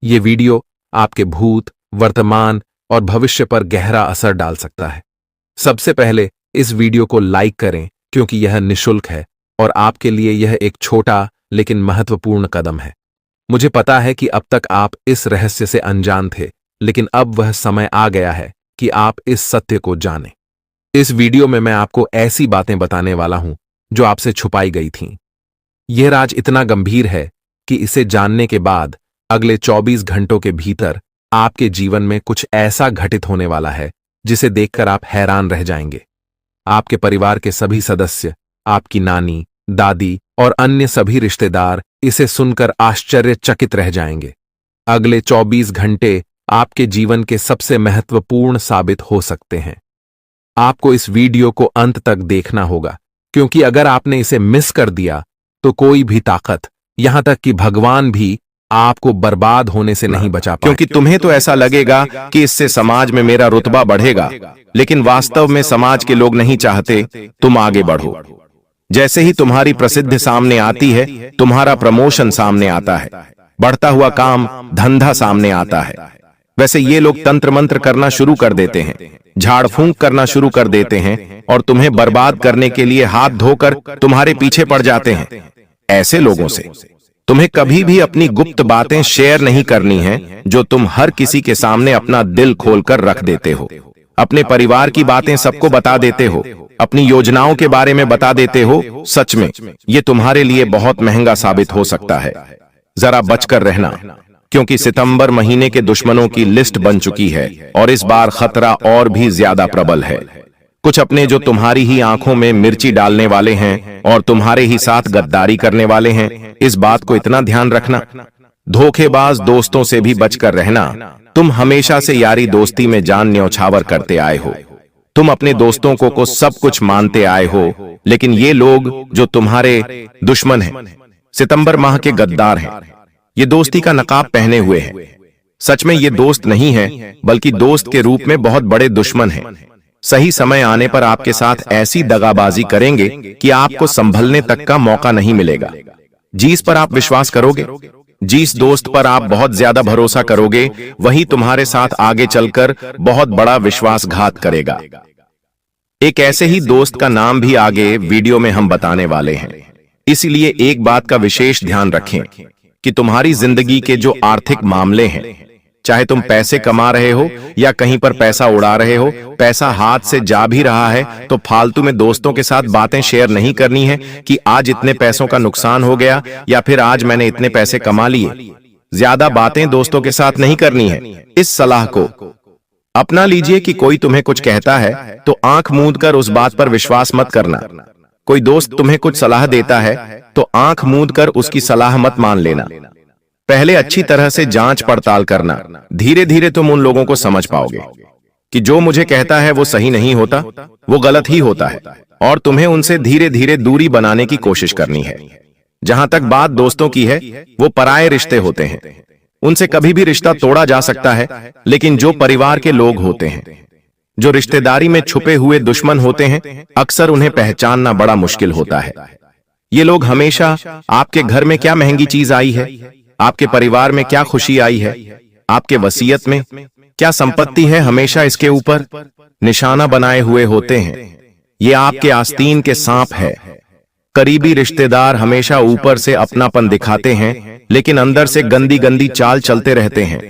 ये वीडियो आपके भूत, वर्तमान और भविष्य पर गहरा असर डाल सकता है। सबसे पहले इस वीडियो को लाइक करें, क्योंकि यह निःशुल्क है और आपके लिए यह एक छोटा लेकिन महत्वपूर्ण कदम है। मुझे पता है कि अब तक आप इस रहस्य से अनजान थे, लेकिन अब वह समय आ गया है कि आप इस सत्य को जानें। इस वीडियो में मैं आपको ऐसी बातें बताने वाला हूं जो आपसे छुपाई गई थीं। यह राज इतना गंभीर है कि इसे जानने के बाद अगले 24 घंटों के भीतर आपके जीवन में कुछ ऐसा घटित होने वाला है जिसे देखकर आप हैरान रह जाएंगे। आपके परिवार के सभी सदस्य, आपकी नानी, दादी और अन्य सभी रिश्तेदार इसे सुनकर आश्चर्यचकित रह जाएंगे। अगले 24 घंटे आपके जीवन के सबसे महत्वपूर्ण साबित हो सकते हैं। आपको इस वीडियो को अंत तक देखना होगा, क्योंकि अगर आपने इसे मिस कर दिया तो कोई भी ताकत, यहां तक कि भगवान भी आपको बर्बाद होने से नहीं बचा पाए। क्योंकि तुम्हें तो ऐसा लगेगा कि इससे समाज में मेरा रुतबा बढ़ेगा, लेकिन वास्तव में समाज के लोग नहीं चाहते तुम आगे बढ़ो। जैसे ही तुम्हारी प्रसिद्धि सामने आती है, तुम्हारा प्रमोशन सामने आता है, बढ़ता हुआ काम धंधा सामने आता है, वैसे ये लोग तंत्र मंत्र करना शुरू कर देते हैं, झाड़ फूंक करना शुरू कर देते हैं और तुम्हें बर्बाद करने के लिए हाथ धोकर तुम्हारे पीछे पड़ जाते हैं। ऐसे लोगों से तुम्हें कभी भी अपनी गुप्त बातें शेयर नहीं करनी है, जो तुम हर किसी के सामने अपना दिल खोलकर रख देते हो। अपने परिवार की बातें सबको बता देते हो, अपनी योजनाओं के बारे में बता देते हो। सच में ये तुम्हारे लिए बहुत महंगा साबित हो सकता है। जरा बचकर रहना, क्योंकि सितंबर महीने के दुश्मनों की लिस्ट बन चुकी है और इस बार खतरा और भी ज्यादा प्रबल है। कुछ अपने जो तुम्हारी ही आंखों में मिर्ची डालने वाले हैं और तुम्हारे ही साथ गद्दारी करने वाले हैं। इस बात को इतना ध्यान रखना। धोखेबाज दोस्तों से भी बचकर रहना। तुम हमेशा से यारी दोस्ती में जान न्यौछावर करते आए हो। तुम अपने दोस्तों को सब कुछ मानते आए हो, लेकिन ये लोग जो तुम्हारे दुश्मन हैं, सितंबर माह के गद्दार हैं, ये दोस्ती का नकाब पहने हुए हैं। सच में ये दोस्त नहीं है, बल्कि दोस्त के रूप में बहुत बड़े दुश्मन हैं। सही समय आने पर आपके साथ ऐसी दगाबाजी करेंगे कि आपको संभलने तक का मौका नहीं मिलेगा। जिस पर आप विश्वास करोगे, जिस दोस्त पर आप बहुत ज्यादा भरोसा करोगे, वही तुम्हारे साथ आगे चलकर बहुत बड़ा विश्वासघात करेगा। एक ऐसे ही दोस्त का नाम भी आगे वीडियो में हम बताने वाले हैं। इसलिए एक बात का विशेष ध्यान रखें कि तुम्हारी जिंदगी के जो आर्थिक मामले हैं, चाहे तुम पैसे कमा रहे हो या कहीं पर पैसा उड़ा रहे हो, पैसा हाथ से जा भी रहा है, तो फालतू में दोस्तों के साथ बातें शेयर नहीं करनी है कि आज इतने पैसों का नुकसान हो गया या फिर आज मैंने इतने पैसे कमा लिए। ज्यादा बातें दोस्तों के साथ नहीं करनी है। इस सलाह को अपना लीजिए कि कोई तुम्हें कुछ कहता है तो आंख मूंद कर उस बात पर विश्वास मत करना। कोई दोस्त तुम्हें कुछ सलाह देता है तो आंख मूंद कर उसकी सलाह मत मान लेना। पहले अच्छी तरह से जांच पड़ताल करना। धीरे धीरे तुम उन लोगों को समझ पाओगे कि जो मुझे कहता है वो सही नहीं होता, वो गलत ही होता है, और तुम्हें उनसे धीरे धीरे दूरी बनाने की कोशिश करनी है। जहां तक बात दोस्तों की है, वो पराये रिश्ते होते हैं। उनसे कभी भी रिश्ता तोड़ा जा सकता है, लेकिन जो परिवार के लोग होते हैं, जो रिश्तेदारी में छुपे हुए दुश्मन होते हैं, अक्सर उन्हें पहचानना बड़ा मुश्किल होता है। ये लोग हमेशा आपके घर में क्या महंगी चीज आई है, आपके परिवार में क्या खुशी आई है, आपके वसीयत में क्या संपत्ति है, हमेशा इसके ऊपर निशाना बनाए हुए होते हैं। ये आपके आस्तीन के सांप है। करीबी रिश्तेदार हमेशा ऊपर से अपनापन दिखाते हैं, लेकिन अंदर से गंदी गंदी चाल चलते रहते हैं।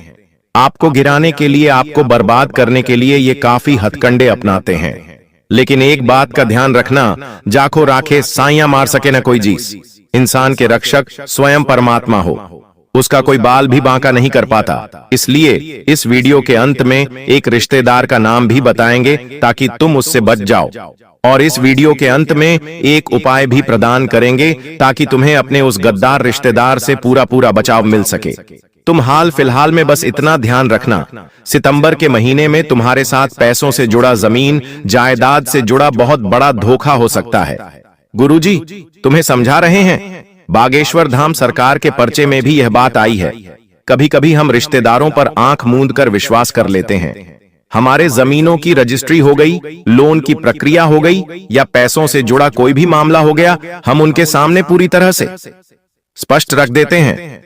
आपको गिराने के लिए, आपको बर्बाद करने के लिए ये काफी हथकंडे अपनाते हैं। लेकिन एक बात का ध्यान रखना, जाखो राखे साइयां मार सके न कोई जीस। इंसान के रक्षक स्वयं परमात्मा हो, उसका कोई बाल भी बांका नहीं कर पाता। इसलिए इस वीडियो के अंत में एक रिश्तेदार का नाम भी बताएंगे ताकि तुम उससे बच जाओ, और इस वीडियो के अंत में एक उपाय भी प्रदान करेंगे ताकि तुम्हें अपने उस गद्दार रिश्तेदार से पूरा पूरा बचाव मिल सके। तुम हाल फिलहाल में बस इतना ध्यान रखना, सितंबर के महीने में तुम्हारे साथ पैसों से जुड़ा, जमीन जायदाद से जुड़ा बहुत बड़ा धोखा हो सकता है। गुरुजी तुम्हें समझा रहे हैं। बागेश्वर धाम सरकार के पर्चे में भी यह बात आई है। कभी कभी हम रिश्तेदारों पर आंख मूंद कर विश्वास कर लेते हैं। हमारे जमीनों की रजिस्ट्री हो गई, लोन की प्रक्रिया हो गई, या पैसों से जुड़ा कोई भी मामला हो गया, हम उनके सामने पूरी तरह से स्पष्ट रख देते हैं।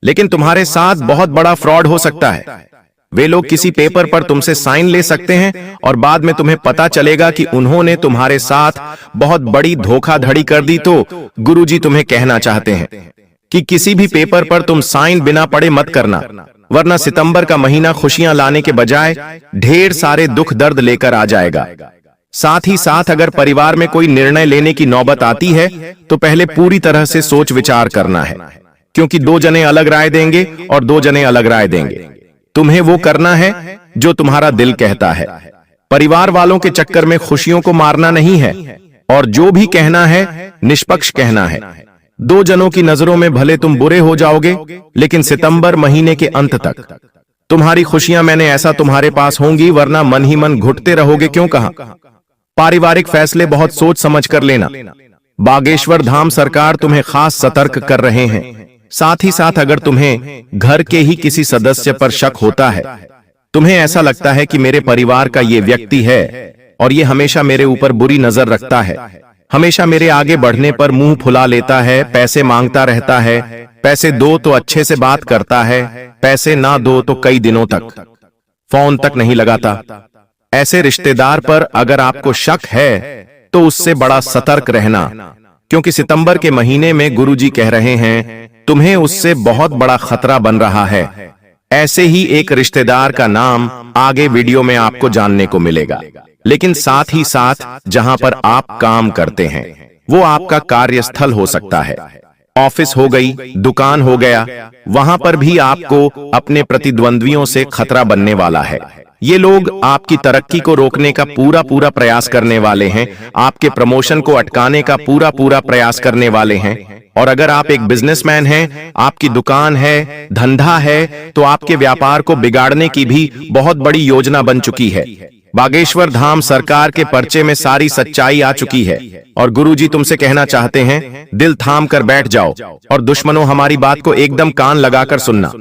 लेकिन तुम्हारे साथ बहुत बड़ा फ्रॉड हो सकता है। वे लोग किसी पेपर पर तुमसे साइन ले सकते हैं और बाद में तुम्हें पता चलेगा कि उन्होंने तुम्हारे साथ बहुत बड़ी धोखाधड़ी कर दी। तो गुरुजी तुम्हें कहना चाहते हैं कि किसी भी पेपर पर तुम साइन बिना पढ़े मत करना, वरना सितंबर का महीना खुशियां लाने के बजाय ढेर सारे दुख दर्द लेकर आ जाएगा। साथ ही साथ अगर परिवार में कोई निर्णय लेने की नौबत आती है तो पहले पूरी तरह से सोच विचार करना है, क्योंकि 2 जने अलग राय देंगे और 2 जने अलग राय देंगे। तुम्हें वो करना है जो तुम्हारा दिल कहता है। परिवार वालों के चक्कर में खुशियों को मारना नहीं है और जो भी कहना है निष्पक्ष कहना है। 2 जनों की नजरों में भले तुम बुरे हो जाओगे, लेकिन सितंबर महीने के अंत तक तुम्हारी खुशियां मैंने ऐसा तुम्हारे पास होंगी, वरना मन ही मन घुटते रहोगे। क्यों कहा? पारिवारिक फैसले बहुत सोच समझ कर लेना। बागेश्वर धाम सरकार तुम्हें खास सतर्क कर रहे हैं। साथ ही साथ अगर तुम्हें घर के ही किसी सदस्य पर शक होता है, तुम्हें ऐसा लगता है कि मेरे परिवार का ये व्यक्ति है और ये हमेशा मेरे ऊपर बुरी नजर रखता है, हमेशा मेरे आगे बढ़ने पर मुंह फुला लेता है, पैसे मांगता रहता है, पैसे दो तो अच्छे से बात करता है, पैसे ना दो तो कई दिनों तक फोन तक नहीं लगाता, ऐसे रिश्तेदार पर अगर आपको शक है तो उससे बड़ा सतर्क रहना, क्योंकि सितंबर के महीने में गुरुजी कह रहे हैं तुम्हें उससे बहुत बड़ा खतरा बन रहा है। ऐसे ही एक रिश्तेदार का नाम आगे वीडियो में आपको जानने को मिलेगा। लेकिन साथ ही साथ जहां पर आप काम करते हैं वो आपका कार्यस्थल हो सकता है, ऑफिस हो गई, दुकान हो गया, वहां पर भी आपको अपने प्रतिद्वंद्वियों से खतरा बनने वाला है। ये लोग आपकी तरक्की को रोकने का पूरा प्रयास करने वाले हैं, आपके प्रमोशन को अटकाने का पूरा प्रयास करने वाले हैं। और अगर आप एक बिजनेसमैन हैं, आपकी दुकान है, धंधा है, तो आपके व्यापार को बिगाड़ने की भी बहुत बड़ी योजना बन चुकी है। बागेश्वर धाम सरकार के पर्चे में सारी सच्चाई आ चुकी है और गुरुजी तुमसे कहना चाहते हैं दिल थाम कर बैठ जाओ और दुश्मनों हमारी बात को एकदम कान लगाकर सुनना,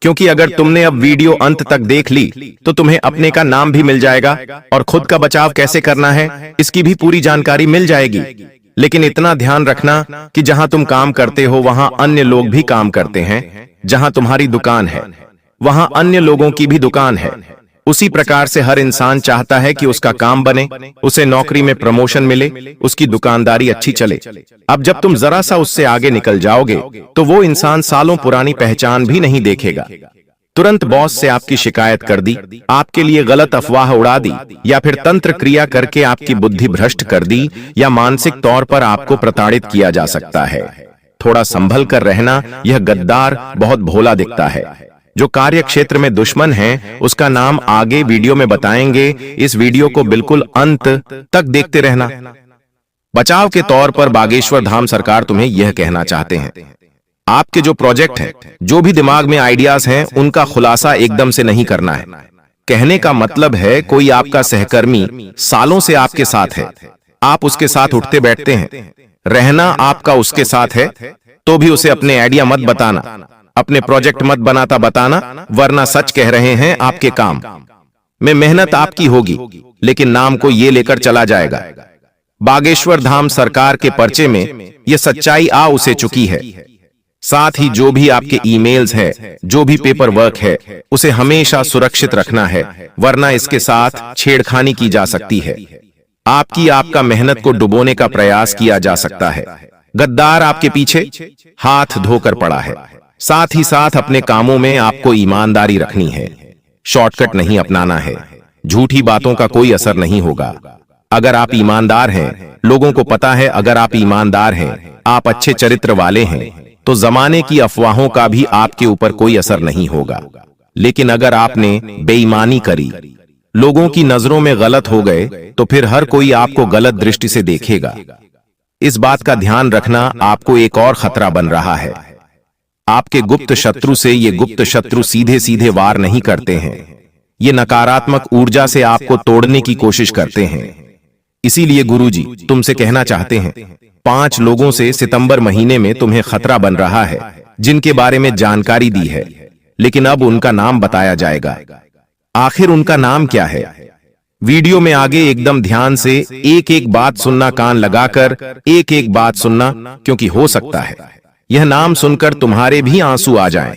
क्योंकि अगर तुमने अब वीडियो अंत तक देख ली तो तुम्हें अपने का नाम भी मिल जाएगा और खुद का बचाव कैसे करना है इसकी भी पूरी जानकारी मिल जाएगी। लेकिन इतना ध्यान रखना कि जहां तुम काम करते हो वहां अन्य लोग भी काम करते हैं, जहां तुम्हारी दुकान है वहां अन्य लोगों की भी दुकान है। उसी प्रकार से हर इंसान चाहता है कि उसका काम बने, उसे नौकरी में प्रमोशन मिले, उसकी दुकानदारी अच्छी चले। अब जब तुम जरा सा उससे आगे निकल जाओगे तो वो इंसान सालों पुरानी पहचान भी नहीं देखेगा। तुरंत बॉस से आपकी शिकायत कर दी, आपके लिए गलत अफवाह उड़ा दी, या फिर तंत्र क्रिया करके आपकी बुद्धि भ्रष्ट कर दी, या मानसिक तौर पर आपको प्रताड़ित किया जा सकता है। थोड़ा संभल कर रहना। यह गद्दार बहुत भोला दिखता है। जो कार्य क्षेत्र में दुश्मन है उसका नाम आगे वीडियो में बताएंगे। इस वीडियो को बिल्कुल अंत तक देखते रहना। बचाव के तौर पर बागेश्वर धाम सरकार तुम्हें यह कहना चाहते हैं आपके जो प्रोजेक्ट हैं, जो भी दिमाग में आइडियाज हैं, उनका खुलासा एकदम से नहीं करना है। कहने का मतलब है कोई आपका सहकर्मी सालों से आपके साथ है, आप उसके साथ उठते बैठते हैं, रहना आपका उसके साथ है, तो भी उसे अपने आइडिया मत बताना, अपने प्रोजेक्ट मत बनाता बताना, वरना सच कह रहे हैं आपके काम में मेहनत आपकी होगी लेकिन नाम को ये लेकर चला जाएगा। बागेश्वर धाम सरकार के पर्चे में यह सच्चाई आ उसे चुकी है। साथ ही जो भी आपके ईमेल्स है, जो भी पेपर वर्क है, उसे हमेशा सुरक्षित रखना है, वरना इसके साथ छेड़खानी की जा सकती है। आपका मेहनत को डुबोने का प्रयास किया जा सकता है। गद्दार आपके पीछे हाथ धोकर पड़ा है। साथ ही साथ अपने कामों में आपको ईमानदारी रखनी है, शॉर्टकट नहीं अपनाना है। झूठी बातों का कोई असर नहीं होगा। अगर आप ईमानदार हैं, लोगों को पता है अगर आप ईमानदार हैं, आप अच्छे चरित्र वाले हैं, तो जमाने की अफवाहों का भी आपके ऊपर कोई असर नहीं होगा। लेकिन अगर आपने बेईमानी करी, लोगों की नजरों में गलत हो गए, तो फिर हर कोई आपको गलत दृष्टि से देखेगा। इस बात का ध्यान रखना, आपको एक और खतरा बन रहा है। आपके गुप्त शत्रु से ये गुप्त शत्रु सीधे सीधे वार नहीं करते हैं, ये नकारात्मक ऊर्जा से आपको तोड़ने की कोशिश करते हैं। इसीलिए गुरुजी तुमसे कहना चाहते हैं 5 लोगों से सितंबर महीने में तुम्हें खतरा बन रहा है, जिनके बारे में जानकारी दी है, लेकिन अब उनका नाम बताया जाएगा। आखिर उनका नाम क्या है? वीडियो में आगे एकदम ध्यान से एक एक बात सुनना, कान लगाकर एक एक बात सुनना, क्योंकि हो सकता है यह नाम सुनकर तुम्हारे भी आंसू आ जाएं।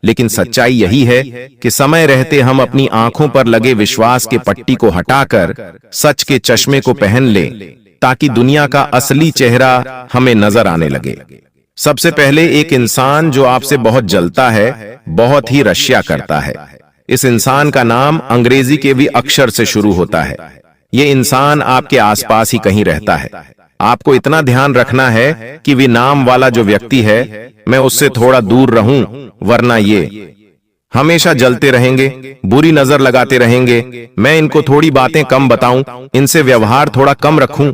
लेकिन सच्चाई यही है कि समय रहते हम अपनी आंखों पर लगे विश्वास के पट्टी को हटाकर सच के चश्मे को पहन लें, ताकि दुनिया का असली चेहरा हमें नजर आने लगे। सबसे पहले एक इंसान जो आपसे बहुत जलता है, बहुत ही रश्या करता है। इस इंसान का नाम अंग्रेजी के वी अक्षर से शुरू होता है। ये इंसान आपके आसपास ही कहीं रहता है। आपको इतना ध्यान रखना है कि वी नाम वाला जो व्यक्ति है, मैं उससे थोड़ा दूर रहूं, वरना ये हमेशा जलते रहेंगे, बुरी नजर लगाते रहेंगे। मैं इनको थोड़ी बातें कम बताऊं, इनसे व्यवहार थोड़ा कम रखूं।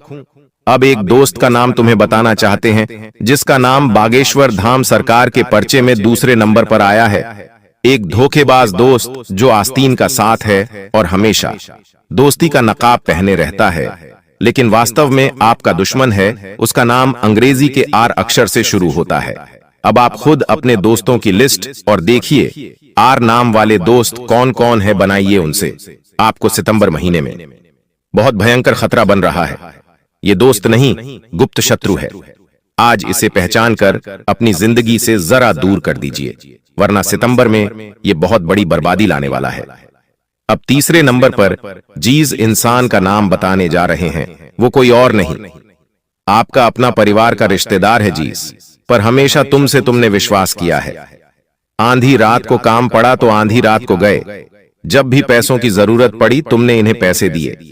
अब एक दोस्त का नाम तुम्हें बताना चाहते हैं, जिसका नाम बागेश्वर धाम सरकार के पर्चे में दूसरे नंबर पर आया है। एक धोखेबाज दोस्त जो आस्तीन का साथ है और हमेशा दोस्ती का नकाब पहने रहता है, लेकिन वास्तव में आपका दुश्मन है। उसका नाम अंग्रेजी के आर अक्षर से शुरू होता है। अब आप खुद अपने दोस्तों की लिस्ट और देखिए आर नाम वाले दोस्त कौन कौन है, बनाइए उनसे। आपको सितंबर महीने में बहुत भयंकर खतरा बन रहा है। ये दोस्त नहीं, गुप्त शत्रु है। आज इसे पहचान कर अपनी जिंदगी से जरा दूर कर दीजिए, वरना सितंबर में ये बहुत बड़ी बर्बादी लाने वाला है। अब तीसरे नंबर पर जिस इंसान का नाम बताने जा रहे हैं, वो कोई और नहीं, आपका अपना परिवार का रिश्तेदार है जिस पर हमेशा तुमने विश्वास किया है। आंधी रात को काम पड़ा तो आंधी रात को गए। जब भी पैसों की जरूरत पड़ी तुमने इन्हें पैसे दिए।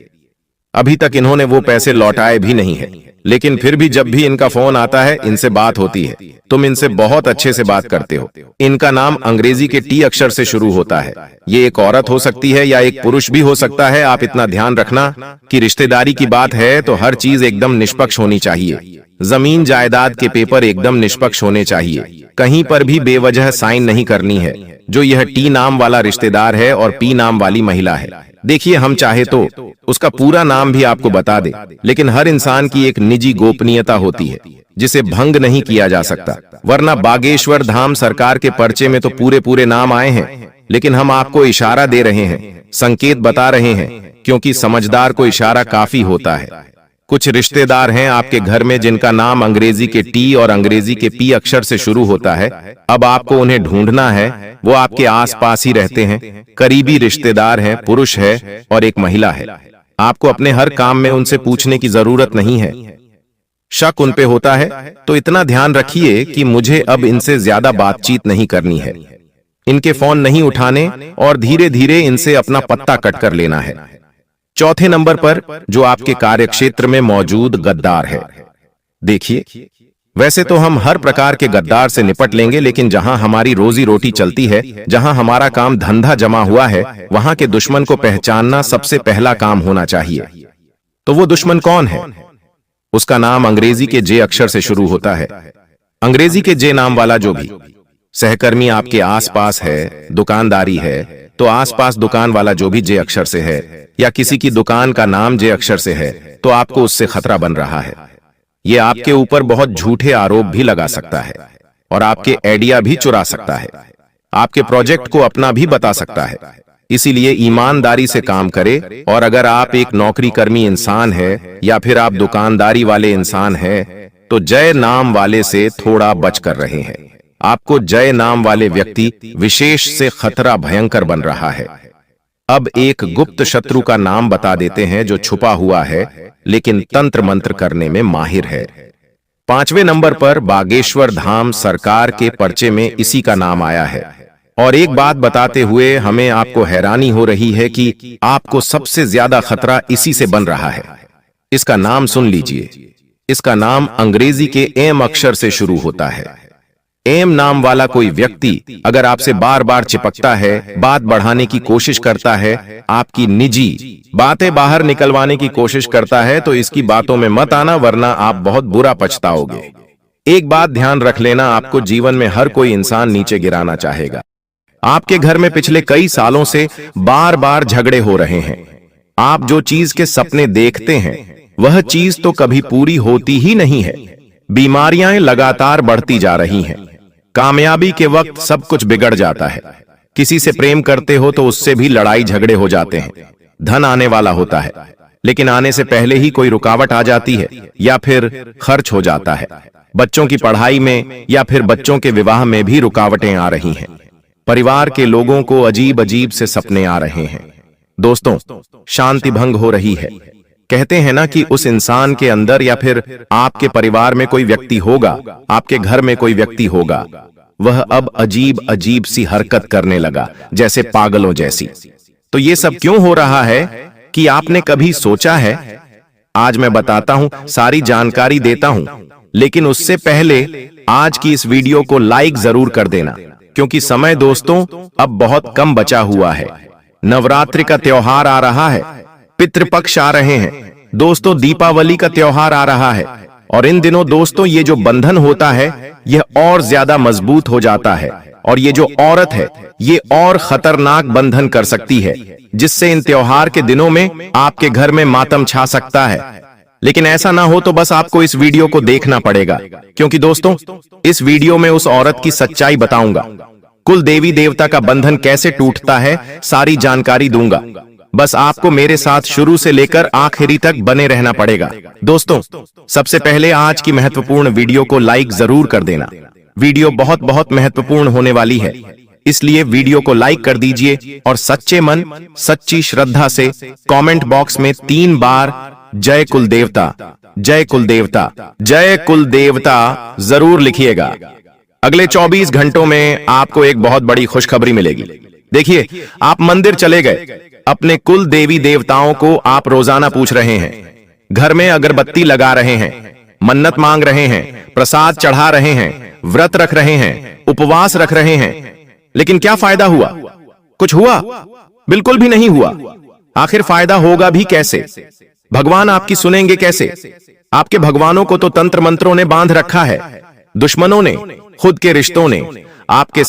अभी तक इन्होंने वो पैसे लौटाए भी नहीं है, लेकिन फिर भी जब भी इनका फोन आता है, इनसे बात होती है, तुम इनसे बहुत अच्छे से बात करते हो। इनका नाम अंग्रेजी के टी अक्षर से शुरू होता है। ये एक औरत हो सकती है या एक पुरुष भी हो सकता है। आप इतना ध्यान रखना कि रिश्तेदारी की बात है तो हर चीज एकदम निष्पक्ष होनी चाहिए। जमीन जायदाद के पेपर एकदम निष्पक्ष होने चाहिए। कहीं पर भी बेवजह साइन नहीं करनी है। जो यह टी नाम वाला रिश्तेदार है और पी नाम वाली महिला है, देखिए हम चाहे तो उसका पूरा नाम भी आपको बता दे, लेकिन हर इंसान की एक निजी गोपनीयता होती है जिसे भंग नहीं किया जा सकता। वरना बागेश्वर धाम सरकार के पर्चे में तो पूरे नाम आए हैं, लेकिन हम आपको इशारा दे रहे हैं, संकेत बता रहे हैं, क्योंकि समझदार को इशारा काफी होता है। कुछ रिश्तेदार हैं आपके घर में जिनका नाम अंग्रेजी के टी और अंग्रेजी के पी अक्षर से शुरू होता है। अब आपको उन्हें ढूंढना है। वो आपके आसपास ही रहते हैं, करीबी रिश्तेदार हैं, पुरुष है और एक महिला है। आपको अपने हर काम में उनसे पूछने की जरूरत नहीं है। शक उन पे होता है तो इतना ध्यान रखिए कि मुझे अब इनसे ज्यादा बातचीत नहीं करनी है। इनके फोन नहीं उठाने और धीरे धीरे इनसे अपना पत्ता कट कर लेना है। चौथे नंबर पर जो आपके कार्यक्षेत्र में मौजूद गद्दार है। देखिए, वैसे तो हम हर प्रकार के गद्दार से निपट लेंगे, लेकिन जहां हमारी रोजी रोटी चलती है, जहां हमारा काम धंधा जमा हुआ है, वहां के दुश्मन को पहचानना सबसे पहला काम होना चाहिए। तो वो दुश्मन कौन है? उसका नाम अंग्रेजी के जे अक्षर से शुरू होता है। अंग्रेजी के जे नाम वाला जो भी सहकर्मी आपके आसपास है, दुकानदारी है, तो आसपास दुकान वाला जो भी जे अक्षर से है, या किसी की दुकान का नाम जे अक्षर से है, तो आपको उससे खतरा बन रहा है। ये आपके ऊपर बहुत झूठे आरोप भी लगा सकता है और आपके आइडिया भी चुरा सकता है, आपके प्रोजेक्ट को अपना भी बता सकता है। इसीलिए ईमानदारी से काम करे। और अगर आप एक नौकरी कर्मी इंसान है या फिर आप दुकानदारी वाले इंसान है, तो जय नाम वाले से थोड़ा बच कर रहे हैं। आपको जय नाम वाले व्यक्ति विशेष से खतरा भयंकर बन रहा है। अब एक गुप्त शत्रु का नाम बता देते हैं जो छुपा हुआ है, लेकिन तंत्र मंत्र करने में माहिर है। पांचवें नंबर पर बागेश्वर धाम सरकार के पर्चे में इसी का नाम आया है। और एक बात बताते हुए हमें आपको हैरानी हो रही है कि आपको सबसे ज्यादा खतरा इसी से बन रहा है। इसका नाम सुन लीजिए। इसका नाम अंग्रेजी के एम अक्षर से शुरू होता है। एम नाम वाला कोई व्यक्ति अगर आपसे बार बार चिपकता है, बात बढ़ाने की कोशिश करता है, आपकी निजी बातें बाहर निकलवाने की कोशिश करता है, तो इसकी बातों में मत आना, वरना आप बहुत बुरा पछताओगे। एक बात ध्यान रख लेना, आपको जीवन में हर कोई इंसान नीचे गिराना चाहेगा। आपके घर में पिछले कई सालों से बार बार झगड़े हो रहे हैं। आप जो चीज के सपने देखते हैं वह चीज तो कभी पूरी होती ही नहीं है। बीमारियां लगातार बढ़ती जा रही हैं। कामयाबी के वक्त सब कुछ बिगड़ जाता है। किसी से प्रेम करते हो तो उससे भी लड़ाई झगड़े हो जाते हैं। धन आने वाला होता है, लेकिन आने से पहले ही कोई रुकावट आ जाती है या फिर खर्च हो जाता है। बच्चों की पढ़ाई में या फिर बच्चों के विवाह में भी रुकावटें आ रही हैं। परिवार के लोगों को अजीब अजीब से सपने आ रहे हैं। दोस्तों, शांति भंग हो रही है। कहते हैं ना कि उस इंसान के अंदर या फिर आपके परिवार में कोई व्यक्ति होगा, आपके घर में कोई व्यक्ति होगा, वह अब अजीब अजीब सी हरकत करने लगा, जैसे पागलों जैसी। तो ये सब क्यों हो रहा है कि आपने कभी सोचा है? आज मैं बताता हूं, सारी जानकारी देता हूं, लेकिन उससे पहले आज की इस वीडियो को लाइक जरूर कर देना, क्योंकि समय दोस्तों अब बहुत कम बचा हुआ है। नवरात्रि का त्योहार आ रहा है, पितृपक्ष आ रहे हैं दोस्तों, दीपावली का त्योहार आ रहा है, और इन दिनों दोस्तों ये जो बंधन होता है यह और ज्यादा मजबूत हो जाता है, और ये जो औरत है ये और खतरनाक बंधन कर सकती है, जिससे इन त्योहार के दिनों में आपके घर में मातम छा सकता है। लेकिन ऐसा ना हो तो बस आपको इस वीडियो को देखना पड़ेगा, क्योंकि दोस्तों इस वीडियो में उस औरत की सच्चाई बताऊंगा। कुल देवी देवता का बंधन कैसे टूटता है सारी जानकारी दूंगा। बस आपको मेरे साथ शुरू से लेकर आखिरी तक बने रहना पड़ेगा। दोस्तों सबसे पहले आज की महत्वपूर्ण वीडियो को लाइक जरूर कर देना। वीडियो बहुत बहुत महत्वपूर्ण होने वाली है, इसलिए वीडियो को लाइक कर दीजिए और सच्चे मन सच्ची श्रद्धा से कमेंट बॉक्स में 3 बार जय कुल देवता, जय कुल देवता, जय कुल देवता जरूर लिखिएगा। अगले 24 घंटों में आपको एक बहुत बड़ी खुशखबरी मिलेगी। देखिए, आप मंदिर चले गए, अपने कुल देवी देवताओं को आप रोजाना पूछ रहे हैं, घर में अगरबत्ती लगा रहे हैं, मन्नत मांग रहे हैं, प्रसाद चढ़ा रहे हैं, व्रत रख रहे हैं, उपवास रख रहे हैं, लेकिन क्या फायदा हुआ? कुछ हुआ? बिल्कुल भी नहीं हुआ। आखिर फायदा होगा भी कैसे? भगवान आपकी सुनेंगे कैसे? आपके भगवानों को तो तंत्र मंत्रों ने बांध रखा है, दुश्मनों ने, खुद के रिश्तों ने, आपके